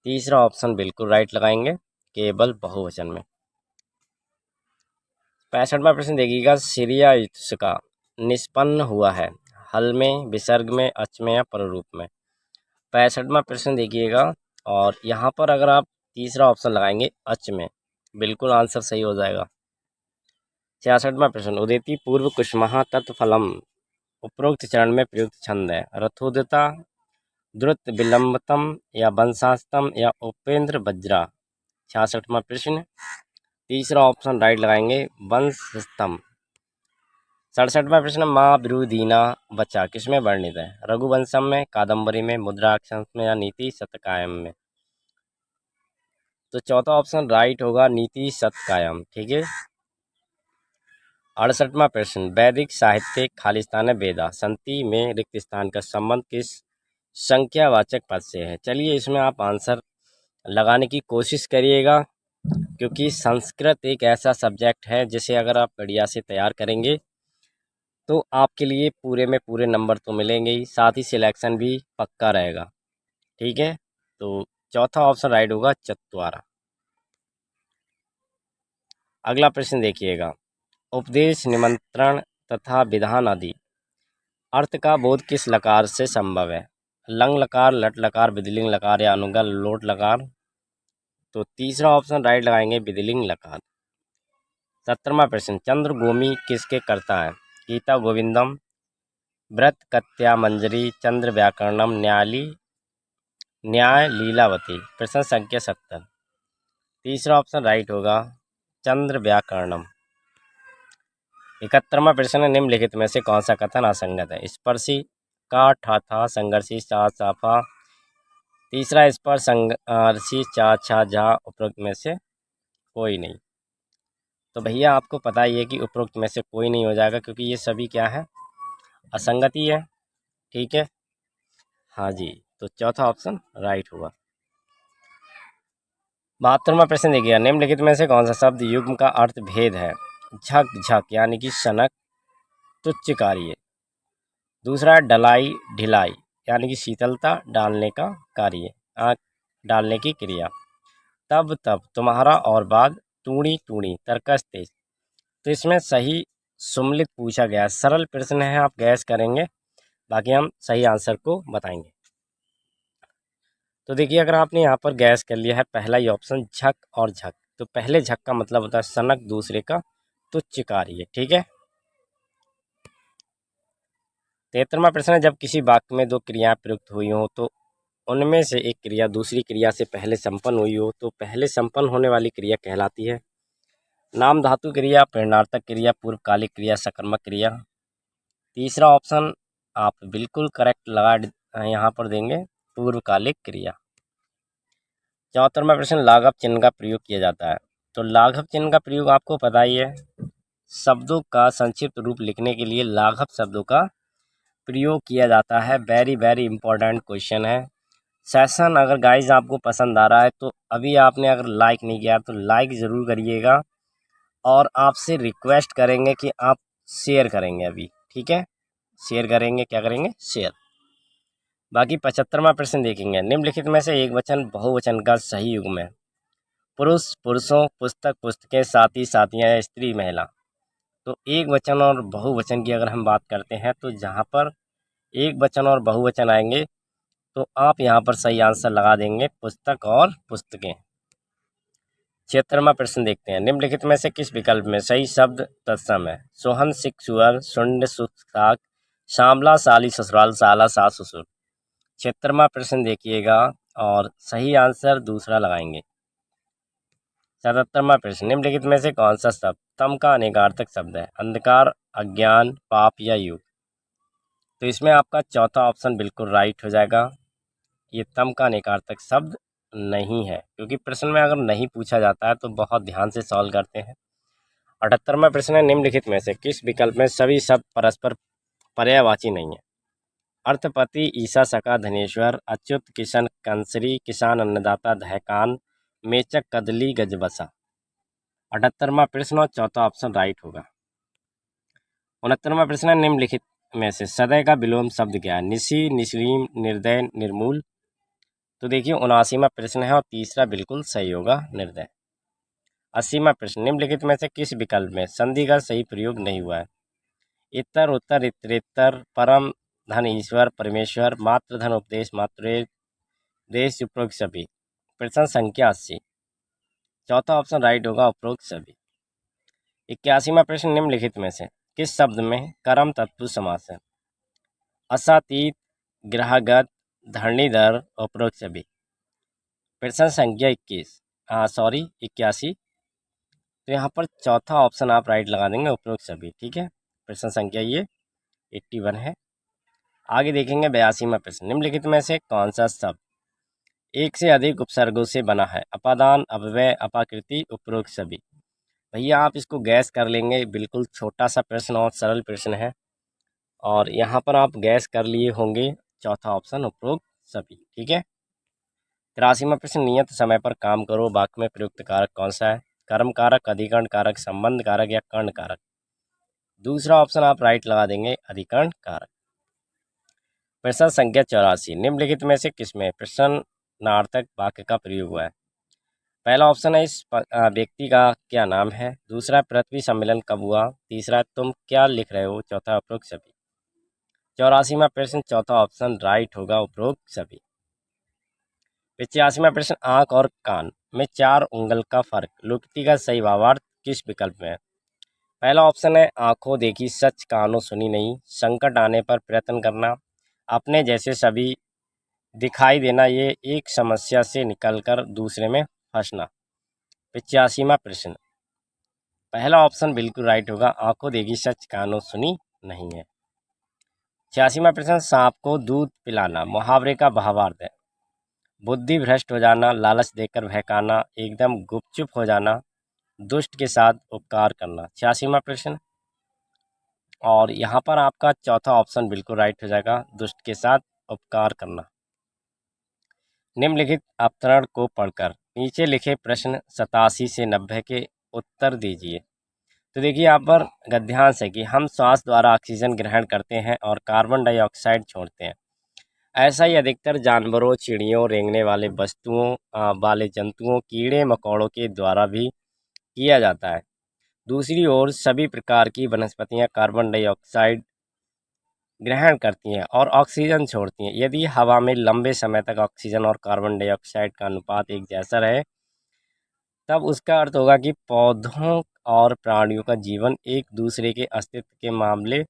तीसरा ऑप्शन बिल्कुल राइट लगाएंगे, केवल बहुवचन में। 65वां प्रश्न देखिएगा, सिरिया का निष्पन्न हुआ है हल में, विसर्ग में, अच में या पररूप में? 65वां प्रश्न देखिएगा और यहाँ पर अगर आप तीसरा ऑप्शन लगाएंगे अच में, बिल्कुल आंसर सही हो जाएगा। 66वां प्रश्न, उदेति पूर्व कुसुमः तत्फलम उपरोक्त चरण में प्रयुक्त छंद है? रथोदता, द्रुत विलंबतम या वंशास्तम या उपेंद्र वज्रा? 66वां प्रश्न तीसरा ऑप्शन राइट लगाएंगे, वंशस्तम। 67वां प्रश्न, माँ विरुदीना बच्चा किसमें वर्णित है? रघुवंशम में, कादम्बरी में, मुद्राक्षर में या नीति शतकायम में? तो चौथा ऑप्शन राइट होगा, नीति शतकायम। ठीक है। 68वां प्रश्न, वैदिक साहित्य खालिस्तान वेदा संति में रिक्त स्थान का संबंध किस संख्यावाचक पद से है? चलिए इसमें आप आंसर लगाने की कोशिश करिएगा, क्योंकि संस्कृत एक ऐसा सब्जेक्ट है जिसे अगर आप बढ़िया से तैयार करेंगे तो आपके लिए पूरे में पूरे नंबर तो मिलेंगे ही, साथ ही सिलेक्शन भी पक्का रहेगा। ठीक है, तो चौथा ऑप्शन राइट होगा, चत्वारा। अगला प्रश्न देखिएगा, उपदेश, निमंत्रण तथा विधान आदि अर्थ का बोध किस लकार से संभव है? लंग लकार, लट लकार, विधिलिंग लकार या अनुगा लोट लकार? तो तीसरा ऑप्शन राइट लगाएंगे, विधिलिंग लकार। 17वां प्रश्न, चंद्र गोमी किसके कर्ता है? गीता गोविंदम, व्रत कत्या मंजरी, चंद्र व्याकरणम, न्याय लीलावती। प्रश्न संख्या 70। तीसरा ऑप्शन राइट होगा, चंद्र व्याकरणम। 71वां प्रश्न, निम्नलिखित में से कौन सा कथन असंगत है? स्पर्शी का ठा था, संघर्षी चा चाफा। तीसरा स्पर्श संघर्षी चा छा झा, उपरोक्त में से कोई नहीं। तो भैया आपको पता ही है कि उपरोक्त में से कोई नहीं हो जाएगा, क्योंकि ये सभी क्या है, असंगति है। ठीक है, हाँ जी, तो चौथा ऑप्शन राइट हुआ। 72वां प्रश्न देखिए, निम्नलिखित में से कौन सा शब्द युग्म का अर्थ भेद है? झक झक यानी कि सनक, तुच्छ कार्य। दूसरा डलाई, ढिलाई यानी कि शीतलता, डालने का कार्य, आँख डालने की क्रिया। तब तब, तुम्हारा और बाद, टूणी टूणी, तर्कस तेज। तो इसमें सही सुमलित पूछा गया, सरल प्रश्न है, आप गैस करेंगे, बाकी हम सही आंसर को बताएंगे। तो देखिए, अगर आपने यहाँ पर गैस कर लिया है पहला ही ऑप्शन झक और झक, तो पहले झक का मतलब होता है सनक, दूसरे का तुच्छ कार्य। ठीक है। 73वां प्रश्न है, जब किसी वाक्य में दो क्रियाएं प्रयुक्त हुई हो तो उनमें से एक क्रिया दूसरी क्रिया से पहले संपन्न हुई हो तो पहले संपन्न होने वाली क्रिया कहलाती है? नाम धातु क्रिया, प्रेरणार्थक क्रिया, पूर्वकालिक क्रिया, सकर्मक क्रिया। तीसरा ऑप्शन आप बिल्कुल करेक्ट लगा यहाँ पर देंगे, पूर्वकालिक क्रिया। 74वां प्रश्न, लाघव चिन्ह का प्रयोग किया जाता है? तो लाघव चिन्ह का प्रयोग आपको पता ही है, शब्दों का संक्षिप्त रूप लिखने के लिए लाघव शब्दों का प्रयोग किया जाता है। वेरी वेरी इंपॉर्टेंट क्वेश्चन है। सेशन अगर गाइज आपको पसंद आ रहा है तो अभी आपने अगर लाइक नहीं किया तो लाइक ज़रूर करिएगा, और आपसे रिक्वेस्ट करेंगे कि आप शेयर करेंगे अभी, ठीक है। शेयर करेंगे, क्या करेंगे, शेयर। बाकी 75वां प्रश्न देखेंगे, निम्नलिखित में से एक वचन बहुवचन का सही युग्म है। पुरुष पुरुषों, पुस्तक पुस्तकें, साथी साथियाँ या स्त्री महिला। तो एक वचन और बहुवचन की अगर हम बात करते हैं तो जहाँ पर एक वचन और बहुवचन आएंगे तो आप यहाँ पर सही आंसर लगा देंगे पुस्तक और पुस्तकें। 76वां प्रश्न देखते हैं, निम्नलिखित में से किस विकल्प में सही शब्द तत्सम है। सोहन सिक सुअर, सुंड सुख साग, श्यामला साली ससुराल, साला सास ससुर। 76वां प्रश्न देखिएगा और सही आंसर दूसरा लगाएंगे। 77वां प्रश्न, निम्नलिखित में से कौन सा शब्द तम का अनेकार्थक शब्द है। अंधकार, अज्ञान, पाप या युग। तो इसमें आपका चौथा ऑप्शन बिल्कुल राइट हो जाएगा। ये तम का अनेकार्थक शब्द नहीं है, क्योंकि प्रश्न में अगर नहीं पूछा जाता है तो बहुत ध्यान से सॉल्व करते हैं। 78वां प्रश्न है, निम्नलिखित में से किस विकल्प में सभी शब्द परस्पर पर्यायवाची नहीं है। अर्थपति, ईसा, सका, धनेश्वर, अच्युत, किशन, कंसरी, किसान, अन्नदाता, दहकान, मेचक, कदली, गजबसा। 78वां प्रश्न और चौथा ऑप्शन राइट होगा। 69वां प्रश्न है, निम्नलिखित में से सदय का विलोम शब्द क्या है। निशी, निश्रीम, निर्दय, निर्मूल। तो देखिए 79वां प्रश्न है और तीसरा बिल्कुल सही होगा, निर्दय। 80वां प्रश्न, निम्नलिखित में से किस विकल्प में संधि का सही प्रयोग नहीं हुआ है। इतर, उत्तर, इतरेतर, परम धन ईश्वर, परमेश्वर, मात्र धन उपदेश, मातृ देश, उपरोक्त सभी। प्रश्न संख्या 80, चौथा ऑप्शन राइट होगा, उपरोक्त सभी। 81वां प्रश्न, निम्नलिखित में से किस शब्द में कर्म तत्पुरुष समास है। असातीत, ग्रहगत, धरणीधर, उपरोक्त सभी। प्रश्न संख्या 81। तो यहाँ पर चौथा ऑप्शन आप राइट लगा देंगे, उपरोक्त सभी, ठीक है। प्रश्न संख्या ये 81 है। आगे देखेंगे 82वां प्रश्न, निम्नलिखित में से कौन सा शब्द एक से अधिक उपसर्गों से बना है। अपादान, अपव्यय, अपाकृति, उपरोक्त सभी। भैया आप इसको गैस कर लेंगे, बिल्कुल छोटा सा प्रश्न और सरल प्रश्न है, और यहाँ पर आप गैस कर लिए होंगे चौथा ऑप्शन, उपरोक्त सभी, ठीक है। 83वां प्रश्न, नियत समय पर काम करो वाक्य में प्रयुक्त कारक कौन सा है। कर्म कारक, अधिकरण कारक, संबंध कारक या कर्ण कारक। दूसरा ऑप्शन आप राइट लगा देंगे, अधिकरण कारक। प्रश्न संख्या 84, निम्नलिखित में से किसमें प्रश्नार्थक वाक्य का प्रयोग हुआ है। पहला ऑप्शन है, इस व्यक्ति का क्या नाम है। दूसरा, पृथ्वी सम्मेलन कब हुआ। तीसरा, तुम क्या लिख रहे हो। चौथा, उपरोक्त सभी। 84वां प्रश्न, चौथा ऑप्शन राइट होगा, उपरोक्त सभी। 85वां प्रश्न, आंख और कान में 4 उंगल का फर्क लोकोक्ति का सही भावार्थ किस विकल्प में है। पहला ऑप्शन है, आंखों देखी सच, कानों सुनी नहीं, संकट आने पर प्रयत्न करना, अपने जैसे सभी दिखाई देना, ये एक समस्या से निकलकर दूसरे में फंसना। 85वां प्रश्न, पहला ऑप्शन बिल्कुल राइट होगा, आंखों देखी सच, कानों सुनी नहीं है। 86वां प्रश्न, सांप को दूध पिलाना मुहावरे का भावार्थ है। बुद्धि भ्रष्ट हो जाना, लालच देकर बहकाना, एकदम गुपचुप हो जाना, दुष्ट के साथ उपकार करना। 86वां प्रश्न, और यहाँ पर आपका चौथा ऑप्शन बिल्कुल राइट हो जाएगा, दुष्ट के साथ उपकार करना। निम्नलिखित अवतरण को पढ़कर नीचे लिखे प्रश्न 87 से 90 के उत्तर दीजिए। तो देखिए यहाँ पर गद्यांश है कि हम श्वास द्वारा ऑक्सीजन ग्रहण करते हैं और कार्बन डाइऑक्साइड छोड़ते हैं। ऐसा ही अधिकतर जानवरों, चिड़ियों, रेंगने वाले वस्तुओं वाले जंतुओं, कीड़े मकोड़ों के द्वारा भी किया जाता है। दूसरी ओर सभी प्रकार की वनस्पतियां कार्बन डाइऑक्साइड ग्रहण करती हैं और ऑक्सीजन छोड़ती हैं। यदि हवा में लंबे समय तक ऑक्सीजन और कार्बन डाइऑक्साइड का अनुपात एक जैसा रहे, तब उसका अर्थ होगा कि पौधों और प्राणियों का जीवन एक दूसरे के अस्तित्व के मामले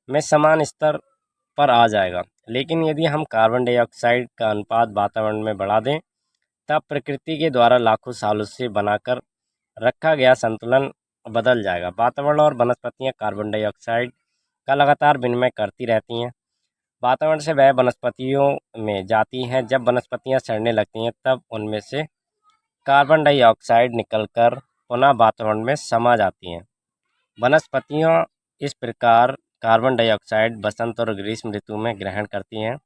में समान स्तर पर आ जाएगा। लेकिन यदि हम कार्बन डाइऑक्साइड का अनुपात वातावरण में बढ़ा दें, तब प्रकृति के द्वारा लाखों सालों से बनाकर रखा गया संतुलन बदल जाएगा। वातावरण और वनस्पतियां कार्बन डाइऑक्साइड का लगातार विनिमय करती रहती हैं। वातावरण से वह वनस्पतियों में जाती हैं। जब वनस्पतियां सड़ने लगती हैं, तब उनमें से कार्बन डाइऑक्साइड निकलकर पुनः वातावरण में समा जाती हैं। वनस्पतियां इस प्रकार कार्बन डाइऑक्साइड बसंत और ग्रीष्म ऋतु में ग्रहण करती हैं,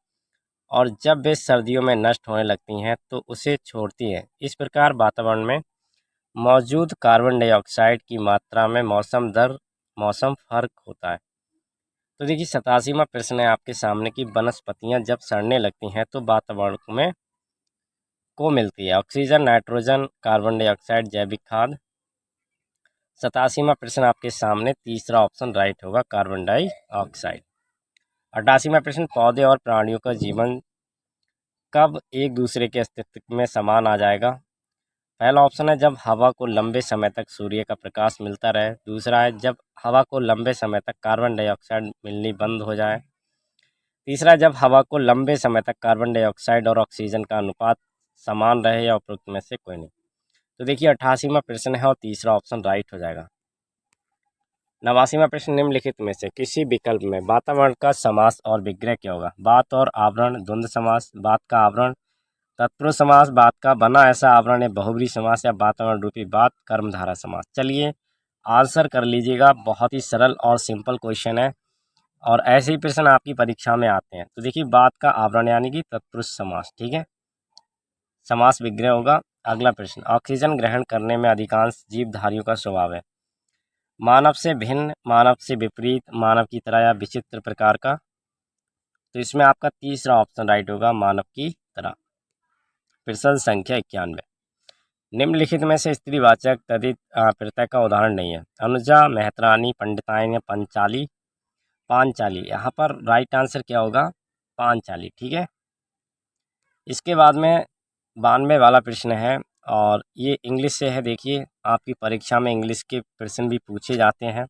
और जब वे सर्दियों में नष्ट होने लगती हैं तो उसे छोड़ती हैं। इस प्रकार वातावरण में मौजूद कार्बन डाइऑक्साइड की मात्रा में मौसम दर मौसम फर्क होता है। तो देखिए 87वां प्रश्न है आपके सामने कि वनस्पतियां जब सड़ने लगती हैं तो वातावरण में को मिलती है ऑक्सीजन, नाइट्रोजन, कार्बन डाइऑक्साइड, जैविक खाद। 87वां प्रश्न आपके सामने तीसरा ऑप्शन राइट होगा, कार्बन डाइऑक्साइड। 88वां प्रश्न पौधे और प्राणियों का जीवन कब एक दूसरे के अस्तित्व में समान आ जाएगा। पहला ऑप्शन है जब हवा को लंबे समय तक सूर्य का प्रकाश मिलता रहे। दूसरा है जब हवा को लंबे समय तक कार्बन डाइऑक्साइड मिलनी बंद हो जाए। तीसरा है जब हवा को लंबे समय तक कार्बन डाइऑक्साइड और ऑक्सीजन का अनुपात समान रहे, या उपरोक्त में से कोई नहीं। तो देखिए 88वां प्रश्न है और तीसरा ऑप्शन राइट हो जाएगा। 89वां प्रश्न निम्नलिखित में से किसी विकल्प में वातावरण का समास और विग्रह क्या होगा। बात और आवरण द्वंद्व समास, बात का आवरण तत्पुरुष समास, बात का बना ऐसा आवरण है बहुब्री समास, या वातावरण रूपी बात कर्मधारा समास। चलिए आंसर कर लीजिएगा, बहुत ही सरल और सिंपल क्वेश्चन है और ऐसे ही प्रश्न आपकी परीक्षा में आते हैं। तो देखिए बात का आवरण यानी कि तत्पुरुष समास, ठीक है, समास विग्रह होगा। अगला प्रश्न, ऑक्सीजन ग्रहण करने में अधिकांश जीवधारियों का स्वभाव है मानव से भिन्न, मानव से विपरीत, मानव की तरह या विचित्र प्रकार का। तो इसमें आपका तीसरा ऑप्शन राइट होगा, मानव की तरह। प्रश्न संख्या 91, निम्नलिखित में से स्त्रीवाचक तदित प्रत्यय का उदाहरण नहीं है। अनुजा, मेहतरानी, पंडिताइन या पंचाली। पांचाली, यहाँ पर राइट आंसर क्या होगा, पांचाली, ठीक है। इसके बाद में 92 वाला प्रश्न है और ये इंग्लिश से है। देखिए आपकी परीक्षा में इंग्लिश के प्रश्न भी पूछे जाते हैं।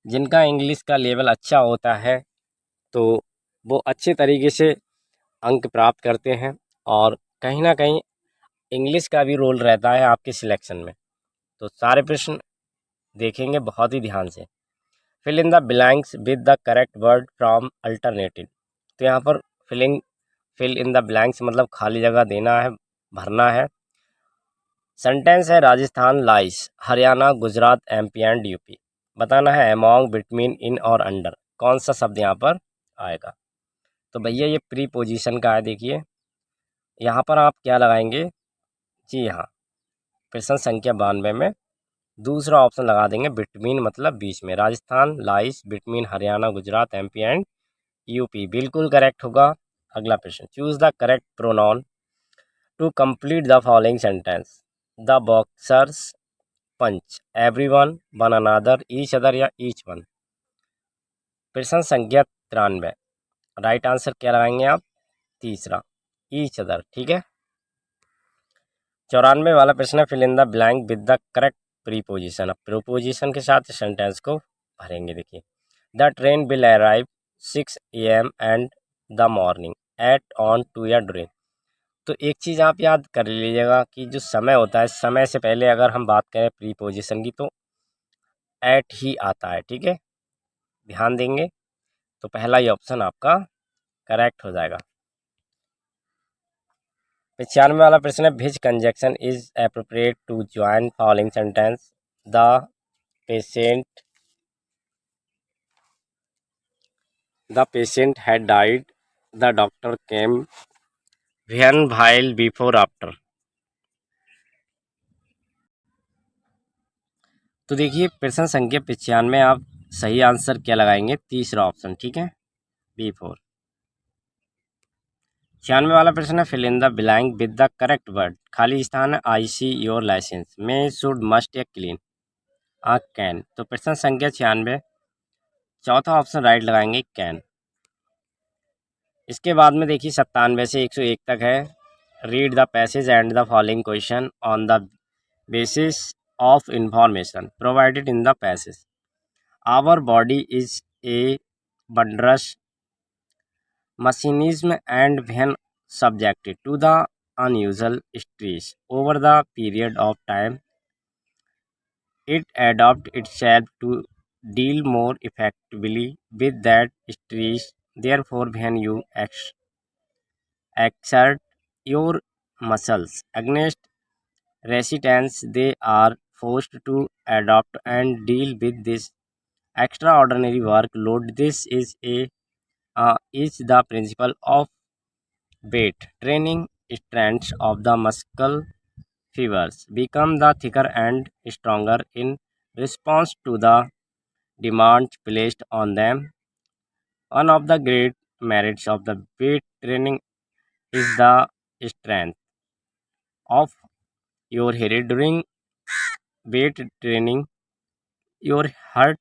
जिनका इंग्लिश का लेवल अच्छा होता है तो वो अच्छे तरीके से अंक प्राप्त करते हैं और कहीं ना कहीं इंग्लिश का भी रोल रहता है आपके सिलेक्शन में। तो सारे प्रश्न देखेंगे बहुत ही ध्यान से। Fill in the blanks with the correct word from alternative. तो यहाँ पर फिल इन द ब्लैंक्स मतलब खाली जगह देना है, भरना है। सेंटेंस है Rajasthan lies, Haryana, Gujarat, MP and UP. बताना है अमॉन्ग, बिटवीन, इन और अंडर, कौन सा शब्द यहाँ पर आएगा। तो भैया ये प्री पोजीशन का है। देखिए यहाँ पर आप क्या लगाएंगे, जी हाँ, प्रश्न संख्या 92 में दूसरा ऑप्शन लगा देंगे, बिटवीन मतलब बीच में। Rajasthan lies between Haryana, Gujarat, MP and UP, बिल्कुल करेक्ट होगा। अगला प्रश्न, choose the correct pronoun to complete the following sentence. The boxers punch, everyone, one another, each other या ईच वन। प्रश्न संख्या 93, राइट आंसर क्या लगाएंगे आप, तीसरा, ईच अदर, ठीक है। 94 वाला प्रश्न है, fill in the blank with the correct preposition. अब प्रीपोजिशन के साथ सेंटेंस को भरेंगे। देखिए the train will arrive 6 AM and the morning, at, on, to या ड्यूरिंग। तो एक चीज़ आप याद कर लीजिएगा कि जो समय होता है, समय से पहले अगर हम बात करें प्रीपोजिशन की तो एट ही आता है, ठीक है, ध्यान देंगे। तो पहला ही ऑप्शन आपका करेक्ट हो जाएगा। 95 वाला प्रश्न है, which conjunction is appropriate to join following sentence. The patient had died, the doctor came, when, while, before, after. तो देखिए प्रश्न संख्या 95 आप सही आंसर क्या लगाएंगे, तीसरा ऑप्शन, ठीक है, बिफोर। 96 वाला प्रश्न है, fill in the blank with the correct word. खाली स्थान है, I see your licence, may, should, must या क्लीन, कैन। तो प्रश्न संख्या 96 चौथा ऑप्शन राइट लगाएंगे, कैन। इसके बाद में देखिए 97 से 101 तक है, read the passage and the following question on the basis of information provided in the passage. Our body is a wondrous mechanism, and when subjected to the unusual stress over the period of time, it adapts itself to deal more effectively with that stress. Therefore, when you exert your muscles against resistance, they are forced to adapt and deal with this extraordinary workload. This is the principle of weight training. Strands of the muscle fibers become the thicker and stronger in response to the demands placed on them. One of the great merits of the weight training is the strength of your head. During weight training, your heart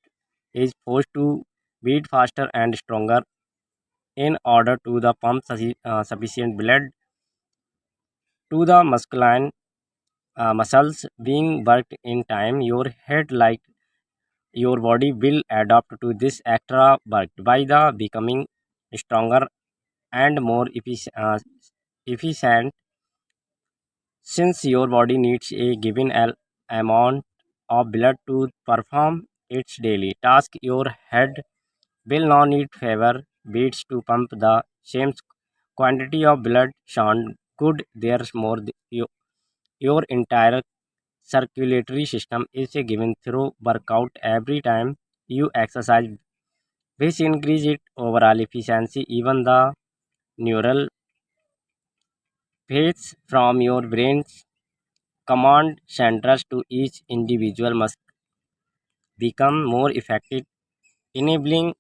is forced to beat faster and stronger in order to the pump sufficient blood to the muscles being worked in time. Your head, like your body, will adapt to this extra work by the becoming stronger and more efficient. Since your body needs a given amount of blood to perform its daily task, your head will now need fewer beats to pump the same quantity of blood. Sound good? There's more. Your entire circulatory system is a given through workout every time you exercise, which increase its overall efficiency. Even the neural paths from your brain's command centers to each individual must become more effective, enabling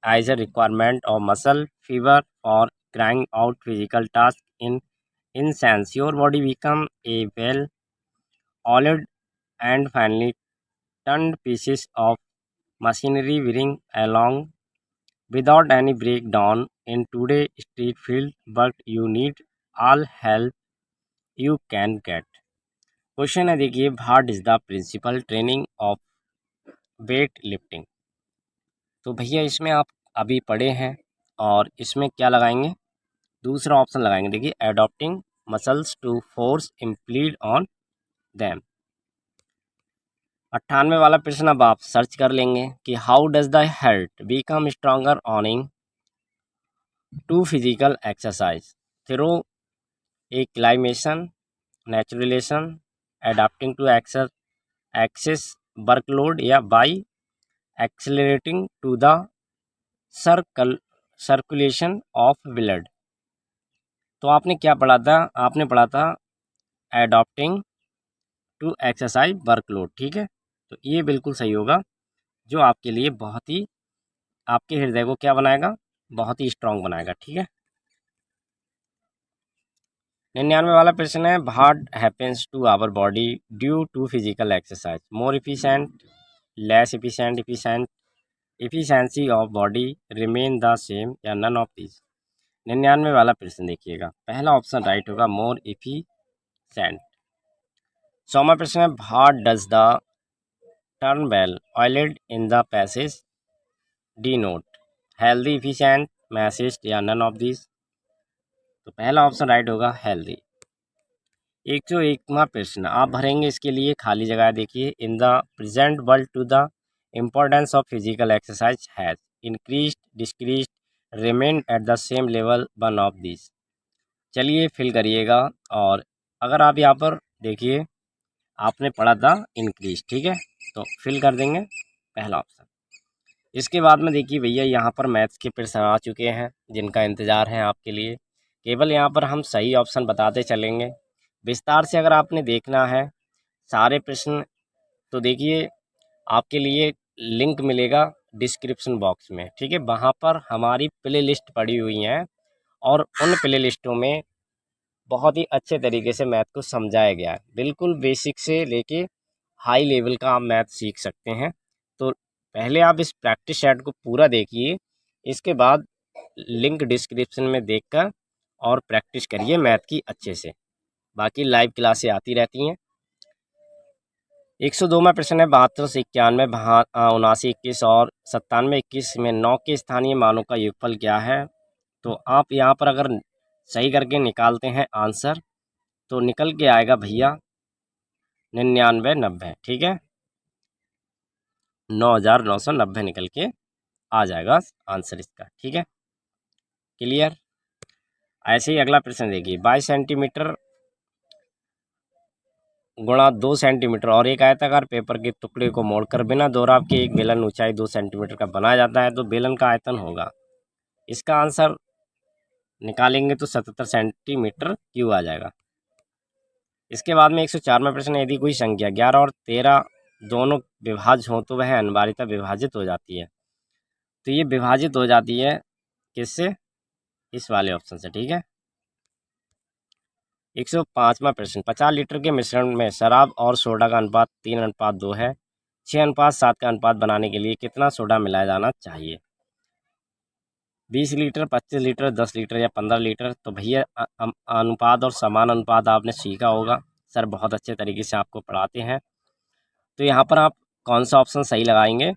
either requirement of muscle fiber for carrying out physical tasks. In sense, your body become a well-oiled and finely tuned pieces of machinery whirring along without any breakdown. In today's street field work, you need all help you can get. Question है, देखिए, what is the principle training of weight lifting. तो भैया इसमें आप अभी पढ़े हैं और इसमें क्या लगाएंगे, दूसरा ऑप्शन लगाएंगे। देखिए, adopting muscles to force implied on them. 98 वाला प्रश्न अब आप सर्च कर लेंगे कि how does the heart become stronger owing to physical exercise through acclimation, naturalization, adapting to excess workload, या by accelerating to the circulation of blood. तो आपने क्या पढ़ा था, आपने पढ़ा था एडॉप्टिंग टू एक्सरसाइज वर्कलोड, ठीक है। तो ये बिल्कुल सही होगा, जो आपके लिए बहुत ही, आपके हृदय को क्या बनाएगा, बहुत ही स्ट्रांग बनाएगा, ठीक है। 99 वाला प्रश्न है, what happens to our body due to physical exercise, more efficient, less efficient, efficiency of body remain the same, या नन ऑफ दिस। 99 वाला प्रश्न देखिएगा, पहला ऑप्शन राइट होगा, मोर एफिशिएंट। 100वां प्रश्न है, what does the term well oiled in the passage denote, healthy, efficient, message, या नन ऑफ दिस। तो पहला ऑप्शन राइट होगा, हेल्दी। 101वां प्रश्न आप भरेंगे, इसके लिए खाली जगह देखिए, in the present world to the importance of physical exercise has increased, decreased, remain at the same level, one of this. चलिए फिल करिएगा, और अगर आप यहाँ पर देखिए, आपने पढ़ा था इंक्रीज, ठीक है, तो फिल कर देंगे पहला ऑप्शन। इसके बाद में देखिए भैया, यहाँ पर मैथ्स के प्रश्न आ चुके हैं जिनका इंतज़ार है आपके लिए। केवल यहाँ पर हम सही ऑप्शन बताते चलेंगे विस्तार से। अगर आपने देखना है सारे प्रश्न, तो देखिए आपके लिए लिंक मिलेगा डिस्क्रिप्शन बॉक्स में, ठीक है। वहाँ पर हमारी प्ले लिस्ट पड़ी हुई हैं, और उन प्ले लिस्टों में बहुत ही अच्छे तरीके से मैथ को समझाया गया है। बिल्कुल बेसिक से लेके हाई लेवल का आप मैथ सीख सकते हैं। तो पहले आप इस प्रैक्टिस सेट को पूरा देखिए, इसके बाद लिंक डिस्क्रिप्शन में देखकर और प्रैक्टिस करिए मैथ की अच्छे से। बाकी लाइव क्लासें आती रहती हैं। 102वां प्रश्न है, 72 से 91, 79, 21 और 97, 21 में 9 के स्थानीय मानों का योगफल क्या है। तो आप यहाँ पर अगर सही करके निकालते हैं आंसर, तो निकल के आएगा भैया 99, 90, ठीक है, 9990 निकल के आ जाएगा आंसर इसका, ठीक है, क्लियर। ऐसे ही अगला प्रश्न देखिए, 22 सेंटीमीटर गुणा 2 सेंटीमीटर और एक आयताकार पेपर के टुकड़े को मोड़कर बिना दोहराव के एक बेलन ऊंचाई 2 सेंटीमीटर का बनाया जाता है, तो बेलन का आयतन होगा। इसका आंसर निकालेंगे तो 77 सेंटीमीटर क्यूब आ जाएगा। इसके बाद में 104वां प्रश्न, यदि कोई संख्या 11 और 13 दोनों विभाज्य हों तो वह अनिवार्यतः विभाजित हो जाती है। तो ये विभाजित हो जाती है किससे? इस वाले ऑप्शन से, ठीक है। 105वां प्रश्न, 50 लीटर के मिश्रण में शराब और सोडा का अनुपात 3:2 है। 6:7 का अनुपात बनाने के लिए कितना सोडा मिलाया जाना चाहिए? 20 लीटर, 25 लीटर, 10 लीटर या 15 लीटर? तो भैया अनुपात और समान अनुपात आपने सीखा होगा, सर बहुत अच्छे तरीके से आपको पढ़ाते हैं। तो यहाँ पर आप कौन सा ऑप्शन सही लगाएंगे?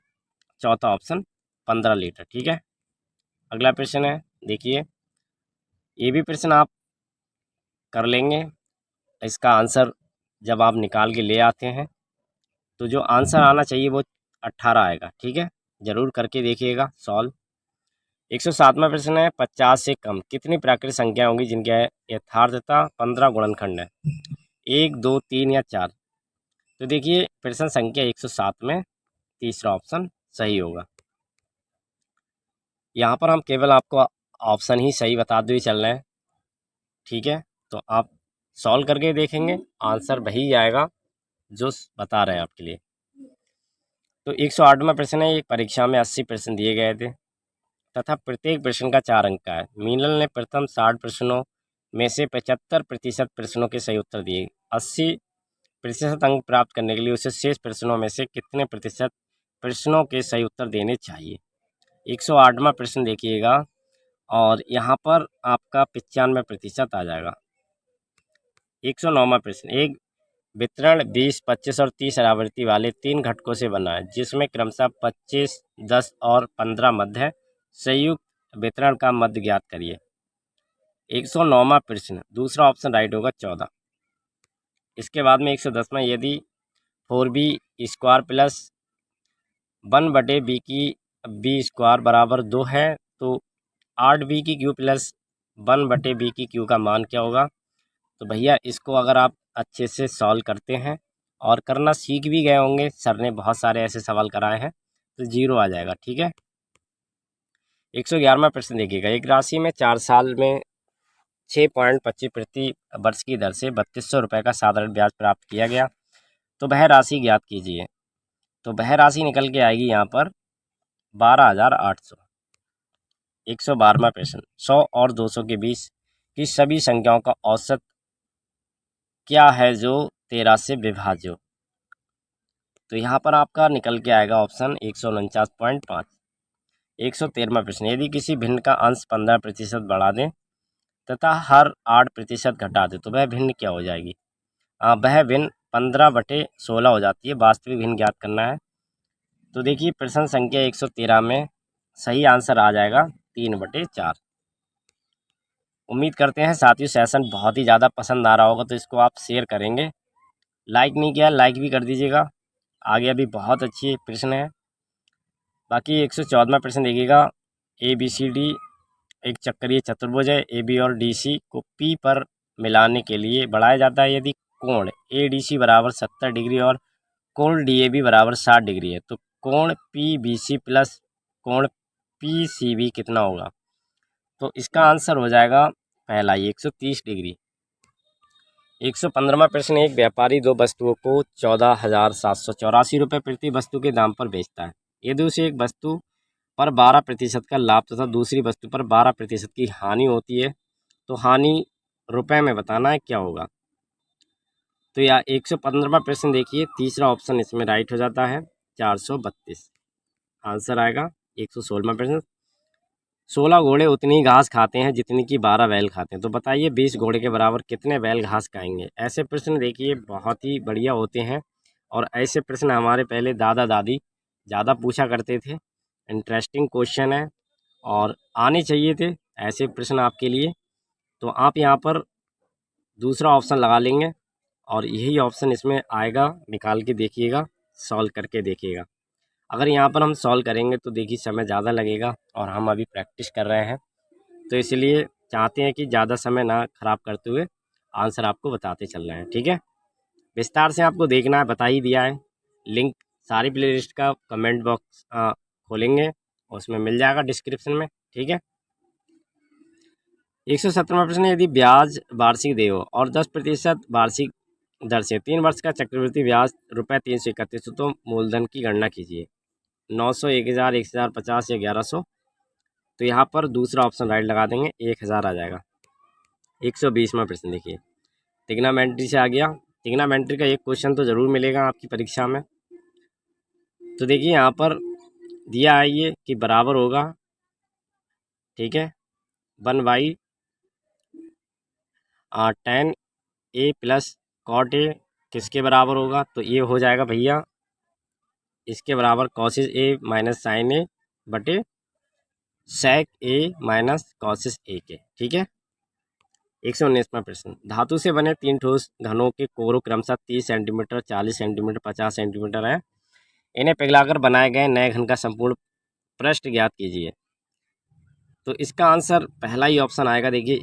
चौथा ऑप्शन 15 लीटर, ठीक है। अगला प्रश्न है, देखिए ये भी प्रश्न आप कर लेंगे। इसका आंसर जब आप निकाल के ले आते हैं तो जो आंसर आना चाहिए वो 18 आएगा, ठीक है। ज़रूर करके देखिएगा सॉल्व। 107वां प्रश्न है, 50 से कम कितनी प्राकृतिक संख्या होंगी जिनके यथार्थता 15 गुणनखंड है? 1, 2, 3 या 4? तो देखिए प्रश्न संख्या 107 में तीसरा ऑप्शन सही होगा। यहाँ पर हम केवल आपको ऑप्शन ही सही बताते हुए चल रहे हैं, ठीक है। तो आप सॉल्व करके देखेंगे, आंसर वही आएगा जो बता रहे हैं आपके लिए। तो 108वां प्रश्न है, एक परीक्षा में 80 प्रश्न दिए गए थे तथा प्रत्येक प्रश्न का 4 अंक का है। मीनल ने प्रथम 60 प्रश्नों में से 75% प्रश्नों के सही उत्तर दिए। 80% अंक प्राप्त करने के लिए उसे शेष प्रश्नों में से कितने प्रतिशत प्रश्नों के सही उत्तर देने चाहिए? 108वां प्रश्न देखिएगा और यहाँ पर आपका 95% आ जाएगा। 109वां प्रश्न, एक वितरण 20, 25 और 30 आवृत्ति वाले 3 घटकों से बना है जिसमें क्रमशः 25, 10 और 15 मध्य है। संयुक्त वितरण का मध्य ज्ञात करिए। 109वां प्रश्न, दूसरा ऑप्शन राइट होगा 14। इसके बाद में 110वां, यदि 4b स्क्वायर प्लस 1/b की b स्क्वायर बराबर 2 है तो 8b की क्यू प्लस 1/b की क्यू का मान क्या होगा? तो भैया इसको अगर आप अच्छे से सॉल्व करते हैं और करना सीख भी गए होंगे, सर ने बहुत सारे ऐसे सवाल कराए हैं, तो 0 आ जाएगा, ठीक है। 111वां प्रश्न देखिएगा, एक राशि में 4 साल में 6.25 प्रति वर्ष की दर से 3200 रुपये का साधारण ब्याज प्राप्त किया गया, तो वह राशि ज्ञात कीजिए। तो वह राशि निकल के आएगी यहाँ पर 12,800। 112वां प्रश्न, 100 और 200 के बीच की सभी संख्याओं का औसत क्या है जो 13 से विभाज्य हो? तो यहाँ पर आपका निकल के आएगा ऑप्शन 149.5। 113वां प्रश्न, यदि किसी भिन्न का अंश 15% बढ़ा दें तथा हर 8% घटा दें तो वह भिन्न क्या हो जाएगी? वह भिन्न 15/16 हो जाती है। वास्तविक भिन्न ज्ञात करना है। तो देखिए प्रश्न संख्या 113 में सही आंसर आ जाएगा 3/4। उम्मीद करते हैं साथियों सेशन बहुत ही ज़्यादा पसंद आ रहा होगा, तो इसको आप शेयर करेंगे। लाइक नहीं किया, लाइक भी कर दीजिएगा। आगे अभी बहुत अच्छी प्रश्न है। बाकी 114वां प्रश्न देखिएगा, ABCD एक चक्रीय चतुर्भुज है। AB और DC को P पर मिलाने के लिए बढ़ाया जाता है यदि कोण ADC बराबर 70 डिग्री और कोण DAB बराबर 60 डिग्री है, तो कोण PBC प्लस कोण PCB कितना होगा? तो इसका आंसर हो जाएगा पहला ही 130 डिग्री। 115वां प्रश्न, एक व्यापारी 2 वस्तुओं को 14,784 रुपये प्रति वस्तु के दाम पर बेचता है। यदि उसे एक वस्तु पर 12% का लाभ तथा दूसरी वस्तु पर 12% की हानि होती है तो हानि रुपए में बताना है, क्या होगा? तो या 115वां प्रश्न देखिए, तीसरा ऑप्शन इसमें राइट हो जाता है 432। आंसर आएगा 116वां प्रश्न, 16 घोड़े उतनी घास खाते हैं जितनी कि 12 बैल खाते हैं, तो बताइए 20 घोड़े के बराबर कितने बैल घास खाएंगे? ऐसे प्रश्न देखिए बहुत ही बढ़िया होते हैं और ऐसे प्रश्न हमारे पहले दादा दादी ज़्यादा पूछा करते थे। इंटरेस्टिंग क्वेश्चन है और आने चाहिए थे ऐसे प्रश्न आपके लिए। तो आप यहाँ पर दूसरा ऑप्शन लगा लेंगे और यही ऑप्शन इसमें आएगा, निकाल के देखिएगा, सॉल्व करके देखिएगा। अगर यहाँ पर हम सॉल्व करेंगे तो देखिए समय ज़्यादा लगेगा और हम अभी प्रैक्टिस कर रहे हैं, तो इसलिए चाहते हैं कि ज़्यादा समय ना ख़राब करते हुए आंसर आपको बताते चल रहे हैं, ठीक है। विस्तार से आपको देखना है, बता ही दिया है। लिंक सारी प्लेलिस्ट का कमेंट बॉक्स खोलेंगे, उसमें मिल जाएगा डिस्क्रिप्शन में, ठीक है। 117वां प्रश्न, यदि ब्याज वार्षिक देय हो और 10% वार्षिक दर से 3 वर्ष का चक्रवृद्धि ब्याज ₹331, तो मूलधन की गणना कीजिए। 900, 1000, 1000, 50 या 1100। तो यहाँ पर दूसरा ऑप्शन राइट लगा देंगे, 1000 आ जाएगा। 120वां प्रश्न देखिए, ट्रिग्नोमेट्री से आ गया। ट्रिग्नोमेट्री का एक क्वेश्चन तो ज़रूर मिलेगा आपकी परीक्षा में। तो देखिए यहाँ पर दिया है ये कि बराबर होगा, ठीक है, 1/tan A plus cot A किसके बराबर होगा, तो ये हो जाएगा भैया इसके बराबर cos A minus sin A बटे sec A minus cos A के, ठीक है। 119वां प्रश्न, धातु से बने 3 ठोस घनों के कोरों क्रमशः 30 सेंटीमीटर, 40 सेंटीमीटर, 50 सेंटीमीटर है। इन्हें पिघलाकर बनाए गए नए घन का संपूर्ण पृष्ठ ज्ञात कीजिए। तो इसका आंसर पहला ही ऑप्शन आएगा, देखिए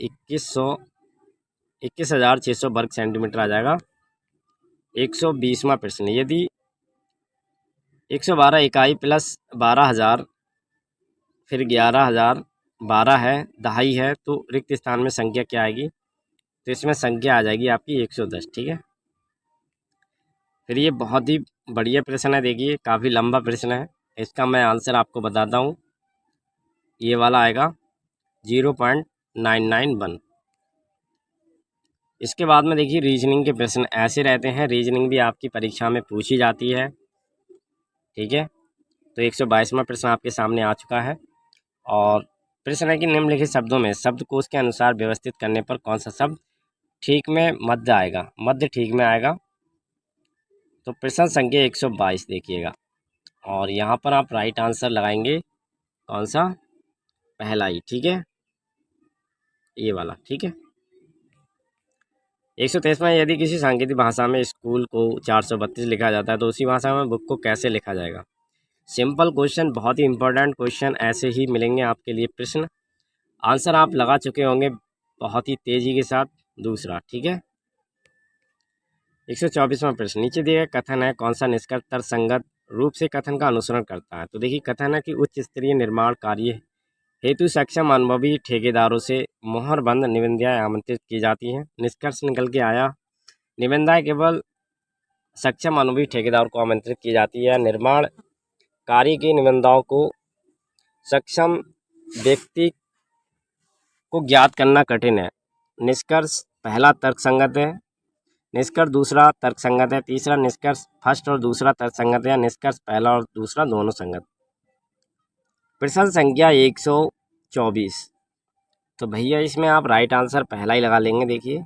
21,600 वर्ग सेंटीमीटर आ जाएगा। 120वां प्रश्न, यदि 112 इकाई प्लस 12,000 फिर 11,000 12 है, दहाई है, तो रिक्त स्थान में संख्या क्या आएगी, तो इसमें संख्या आ जाएगी आपकी 110, ठीक है। फिर ये बहुत ही बढ़िया प्रश्न है, देखिए काफ़ी लंबा प्रश्न है, इसका मैं आंसर आपको बताता हूँ। ये वाला आएगा 0.991। इसके बाद में देखिए रीजनिंग के प्रश्न ऐसे रहते हैं, रीजनिंग भी आपकी परीक्षा में पूछी जाती है, ठीक है। तो 122वां प्रश्न आपके सामने आ चुका है और प्रश्न है कि निम्नलिखित शब्दों में शब्दकोश के अनुसार व्यवस्थित करने पर कौन सा शब्द ठीक में मध्य आएगा, मध्य ठीक में आएगा। तो प्रश्न संख्या 122 देखिएगा और यहाँ पर आप राइट आंसर लगाएंगे कौन सा, पहला ही, ठीक है, ये वाला, ठीक है। 123वां, यदि किसी सांकेतिक भाषा में स्कूल को 432 लिखा जाता है तो उसी भाषा में बुक को कैसे लिखा जाएगा। सिंपल क्वेश्चन, बहुत ही इंपॉर्टेंट क्वेश्चन, ऐसे ही मिलेंगे आपके लिए प्रश्न, आंसर आप लगा चुके होंगे बहुत ही तेजी के साथ। दूसरा, ठीक है। 124वां प्रश्न, नीचे दिए गए कथन है कौन सा निष्कर्ष तर्कसंगत रूप से कथन का अनुसरण करता है। तो देखिए कथन है कि उच्च स्तरीय निर्माण कार्य हेतु सक्षम अनुभवी ठेकेदारों से मोहरबंद निविदाएं आमंत्रित की जाती हैं। निष्कर्ष निकल के आया, निविदाएं केवल सक्षम अनुभवी ठेकेदार को आमंत्रित की जाती है, निर्माण कार्य की निविदाओं को सक्षम व्यक्ति को ज्ञात करना कठिन है। निष्कर्ष पहला तर्कसंगत है, निष्कर्ष दूसरा तर्कसंगत है, तीसरा निष्कर्ष फर्स्ट और दूसरा तर्कसंगत है, निष्कर्ष पहला और दूसरा दोनों संगत। प्रश्न संख्या 124, तो भैया इसमें आप राइट आंसर पहला ही लगा लेंगे। देखिए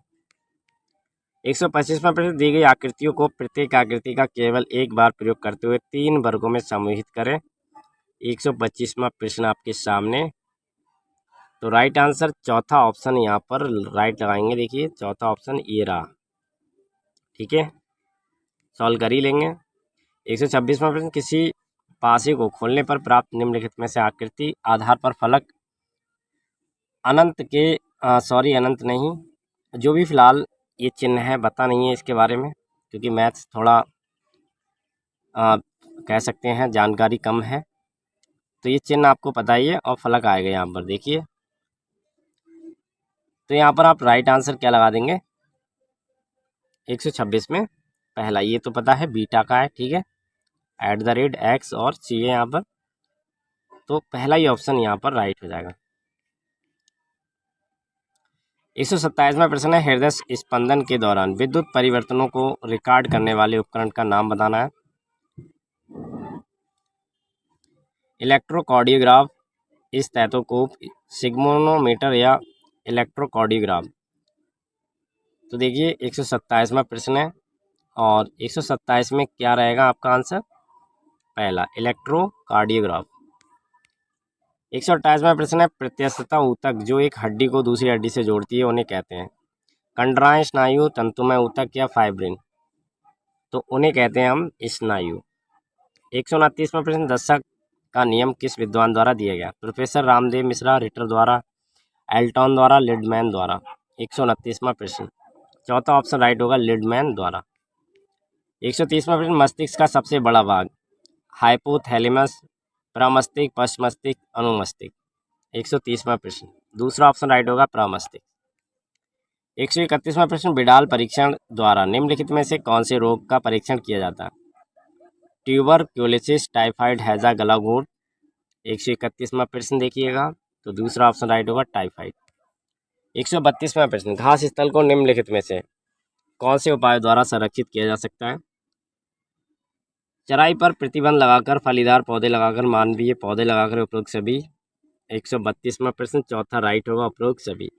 125वां प्रश्न, दी गई आकृतियों को प्रत्येक आकृति का केवल एक बार प्रयोग करते हुए 3 वर्गों में समूहित करें। 125वां प्रश्न आपके सामने, तो राइट आंसर चौथा ऑप्शन यहाँ पर राइट लगाएंगे। देखिए चौथा ऑप्शन ये रहा, ठीक है, सॉल्व कर ही लेंगे। 126वां प्रश्न, किसी पासे को खोलने पर प्राप्त निम्नलिखित में से आकृति आधार पर फलक अनंत के अनंत नहीं, जो भी फिलहाल ये चिन्ह है पता नहीं है इसके बारे में, क्योंकि मैथ्स थोड़ा कह सकते हैं जानकारी कम है, तो ये चिन्ह आपको पता ही है और फलक आएगा यहाँ पर। देखिए तो यहाँ पर आप राइट आंसर क्या लगा देंगे, 126 में पहला, ये तो पता है बीटा का है, ठीक है, @ x और c है यहाँ पर, तो पहला ही ऑप्शन यहाँ पर राइट हो जाएगा। 127वां प्रश्न है, हृदय स्पंदन के दौरान विद्युत परिवर्तनों को रिकॉर्ड करने वाले उपकरण का नाम बताना है। इलेक्ट्रोकार्डियोग्राफ, स्टेथोस्कोप, सिग्मोनोमीटर या इलेक्ट्रोकार्डियोग्राफ। तो देखिए 127वां प्रश्न है और 127 में क्या रहेगा आपका आंसर, पहला इलेक्ट्रोकार्डियोग्राफ। 128वां प्रश्न है, प्रत्यस्तता ऊतक जो एक हड्डी को दूसरी हड्डी से जोड़ती है उन्हें कहते हैं। कंडराएं, स्नायु, तंतुमय ऊतक या फाइब्रिन, तो उन्हें कहते हैं हम स्नायु। 129वां प्रश्न, दशक का नियम किस विद्वान द्वारा दिया गया। प्रोफेसर रामदेव मिश्रा, रिटर द्वारा, एल्टन द्वारा, लिडमैन द्वारा। 129वां प्रश्न, चौथा ऑप्शन राइट होगा, लिडमैन द्वारा। 130वां प्रश्न, मस्तिष्क का सबसे बड़ा भाग, हाइपोथैलेमस, प्रमस्तिष्क, पश्च मस्तिष्क, अनुमस्तिष्क। 130वां प्रश्न, दूसरा ऑप्शन राइट होगा, प्रमस्तिष्क। 131वां प्रश्न, बिडाल परीक्षण द्वारा निम्नलिखित में से कौन से रोग का परीक्षण किया जाता है? ट्यूबरक्लोसिस, टाइफाइड, हैजा, गला घोट। 131वां प्रश्न देखिएगा, तो दूसरा ऑप्शन राइट होगा टाइफाइड। 132वां प्रश्न, घास स्थल को निम्नलिखित में से कौन से उपाय द्वारा संरक्षित किया जा सकता है? चराई पर प्रतिबंध लगाकर, फलीदार पौधे लगाकर, मानवीय पौधे लगाकर, उपरोक्त सभी। 132वां प्रश्न चौथा राइट होगा, उपरोक्त सभी।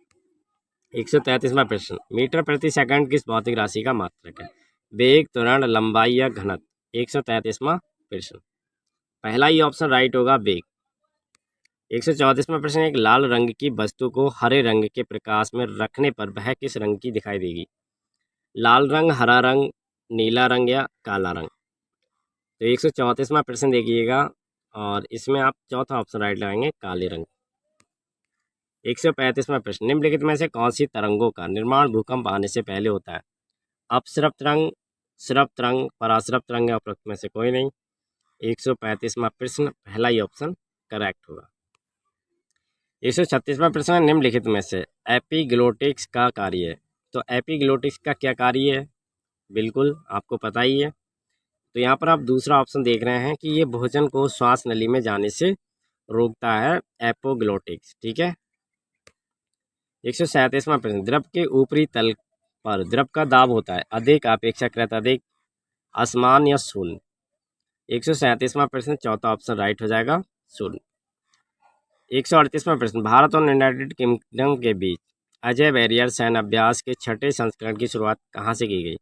133वां प्रश्न, मीटर प्रति सेकंड किस भौतिक राशि का मात्रक है? वेग, त्वरण, लंबाई या घनत्व। 133वां प्रश्न पहला ही ऑप्शन राइट होगा, वेग। 134वां प्रश्न, एक लाल रंग की वस्तु को हरे रंग के प्रकाश में रखने पर वह किस रंग की दिखाई देगी? लाल रंग, हरा रंग, नीला रंग या काला रंग। तो 134वां प्रश्न देखिएगा, और इसमें आप चौथा ऑप्शन राइट लगाएंगे, काले रंग। 135वां प्रश्न, निम्नलिखित में से कौन सी तरंगों का निर्माण भूकंप आने से पहले होता है? अपसृप तरंग, स्रव तरंग, पराश्रव तरंग या उपरोक्त में से कोई नहीं। 135वां प्रश्न पहला ही ऑप्शन करेक्ट होगा। 136वां प्रश्न, निम्नलिखित में से एपिग्लोटिक्स का कार्य है। तो एपिग्लोटिक्स का क्या कार्य है? बिल्कुल आपको पता ही है। तो यहाँ पर आप दूसरा ऑप्शन देख रहे हैं कि ये भोजन को श्वास नली में जाने से रोकता है, एपोग्लोटिक्स। ठीक है। 137वां प्रश्न, द्रव के ऊपरी तल पर द्रव का दाब होता है अधिक, अपेक्षाकृत अधिक, असमान या शून्य। 137वां प्रश्न चौथा ऑप्शन राइट हो जाएगा, शून्य। 138वां प्रश्न, भारत और यूनाइटेड किंगडम के बीच अजय बैरियर सैन्य अभ्यास के छठे संस्करण की शुरुआत कहाँ से की गई?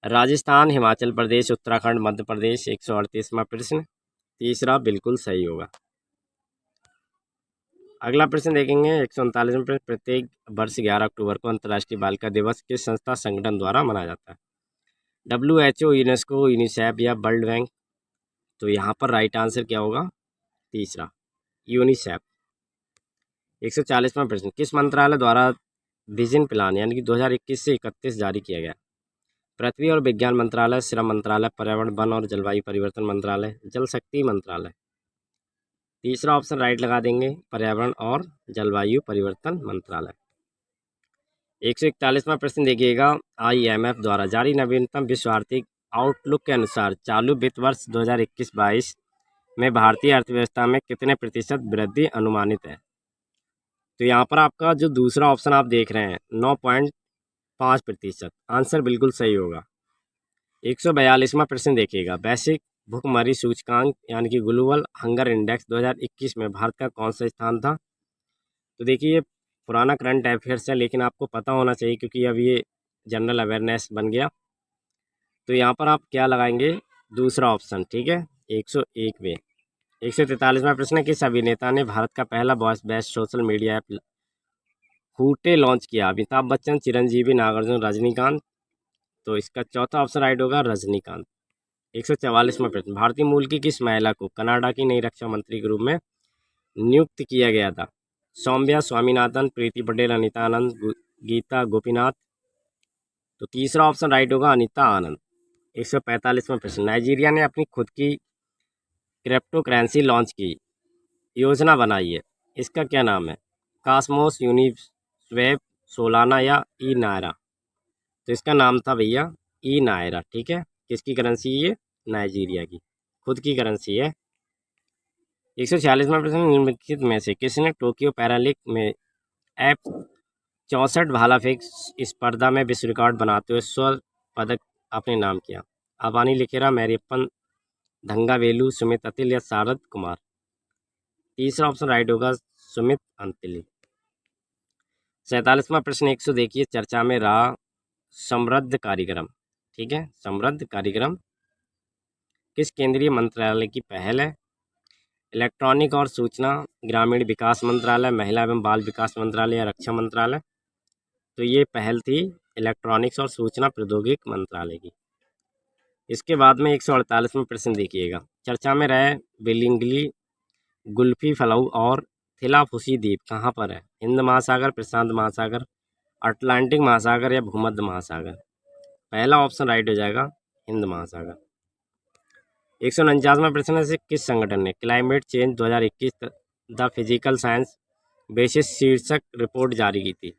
राजस्थान, हिमाचल प्रदेश, उत्तराखंड, मध्य प्रदेश। 138वां प्रश्न तीसरा बिल्कुल सही होगा। अगला प्रश्न देखेंगे 139वां प्रश्न, प्रत्येक वर्ष 11 अक्टूबर को अंतर्राष्ट्रीय बालिका दिवस किस संस्था संगठन द्वारा मनाया जाता है? WHO, यूनेस्को, यूनिसेफ या वर्ल्ड बैंक। तो यहाँ पर राइट आंसर क्या होगा? तीसरा, यूनिसेफ। 140वां प्रश्न, किस मंत्रालय द्वारा विजन प्लान यानी कि 2021 से 31 जारी किया गया? पृथ्वी और विज्ञान मंत्रालय, श्रम मंत्रालय, पर्यावरण, वन और जलवायु परिवर्तन मंत्रालय, जल शक्ति मंत्रालय। तीसरा ऑप्शन राइट लगा देंगे, पर्यावरण और जलवायु परिवर्तन मंत्रालय। 141वां प्रश्न देखिएगा, IMF द्वारा जारी नवीनतम विश्व आर्थिक आउटलुक के अनुसार चालू वित्त वर्ष 2021-22 में भारतीय अर्थव्यवस्था में कितने प्रतिशत वृद्धि अनुमानित है? तो यहाँ पर आपका जो दूसरा ऑप्शन आप देख रहे हैं 9.5%, आंसर बिल्कुल सही होगा। 142वां प्रश्न देखिएगा, वैश्विक भुखमरी सूचकांक यानी कि ग्लोबल हंगर इंडेक्स 2021 में भारत का कौन सा स्थान था? तो देखिए ये पुराना करंट अफेयर्स है, लेकिन आपको पता होना चाहिए क्योंकि अब ये जनरल अवेयरनेस बन गया। तो यहाँ पर आप क्या लगाएंगे? दूसरा ऑप्शन। ठीक है, 101 में। 143वां प्रश्न, किस अभिनेता ने भारत का पहला voice based social media app Hoote launch किया? अमिताभ बच्चन, चिरंजीवी, नागार्जुन, रजनीकांत। तो इसका चौथा ऑप्शन राइट होगा, रजनीकांत। 144वां प्रश्न, भारतीय मूल की किस महिला को कनाडा की नई रक्षा मंत्री के रूप में नियुक्त किया गया था? सौम्या स्वामीनाथन, प्रीति पटेल, अनीता आनंद, गीता गोपीनाथ। तो तीसरा ऑप्शन राइट होगा, अनीता आनंद। 145वां प्रश्न, नाइजीरिया ने अपनी खुद की क्रिप्टो करेंसी लॉन्च की योजना बनाई है, इसका क्या नाम है? कास्मोस, यूनिस्वैप, सोलाना या ई नायरा। तो इसका नाम था भैया ई नायरा। ठीक है, किसकी करेंसी? ये नाइजीरिया की खुद की करेंसी है। 146वां प्रश्न, निम्नलिखित में से किसने टोक्यो पैरालिंपिक में F64 भाला फेंक स्पर्धा में विश्व रिकॉर्ड बनाते हुए स्वर्ण पदक अपने नाम किया? अबानी लिखेरा, मैरियप्पन धंगावेलु, सुमित अतिल या शारद कुमार। तीसरा ऑप्शन राइट होगा, सुमित अंतिल। 47वां प्रश्न 100 देखिए, चर्चा में रहा समृद्ध कार्यक्रम। ठीक है, समृद्ध कार्यक्रम किस केंद्रीय मंत्रालय की पहल है? इलेक्ट्रॉनिक और सूचना ग्रामीण विकास मंत्रालय, महिला एवं बाल विकास मंत्रालय या रक्षा मंत्रालय। तो ये पहल थी इलेक्ट्रॉनिक्स और सूचना प्रौद्योगिकी मंत्रालय की। इसके बाद में 148वां प्रश्न देखिएगा, चर्चा में रहे बिलिंगली, गुल्फी फलाऊ और थिलाफुसी द्वीप कहाँ पर है? हिंद महासागर, प्रशांत महासागर, अटलांटिक महासागर या भूमध्य महासागर। पहला ऑप्शन राइट हो जाएगा, हिंद महासागर। 149वां प्रश्न से किस संगठन ने climate change 2021 the physical science basis शीर्षक रिपोर्ट जारी की थी?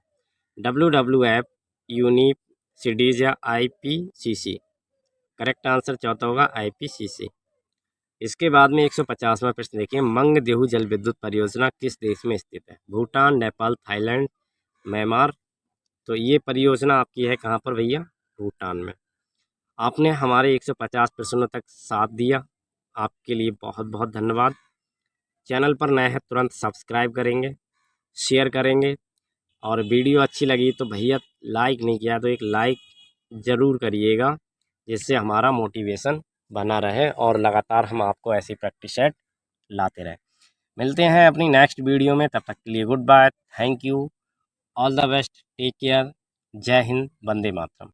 WWF, यूनिप, सीडीज या IPCC। करेक्ट आंसर चौथा होगा IPCC। इसके बाद में 150वां प्रश्न देखिए, मंगदेहु जल विद्युत परियोजना किस देश में स्थित है? Bhutan, Nepal, Thailand, Myanmar. तो ये परियोजना आपकी है कहाँ पर भैया? भूटान में। आपने हमारे 150 प्रश्नों तक साथ दिया, आपके लिए बहुत बहुत धन्यवाद। चैनल पर नए हैं तुरंत सब्सक्राइब करेंगे, शेयर करेंगे, और वीडियो अच्छी लगी तो भैया लाइक नहीं किया तो एक लाइक ज़रूर करिएगा, जिससे हमारा मोटिवेशन बना रहे और लगातार हम आपको ऐसी प्रैक्टिस सेट लाते रहें। मिलते हैं अपनी नेक्स्ट वीडियो में, तब तक के लिए goodbye, thank you, all the best, take care, जय हिंद, वंदे मातरम।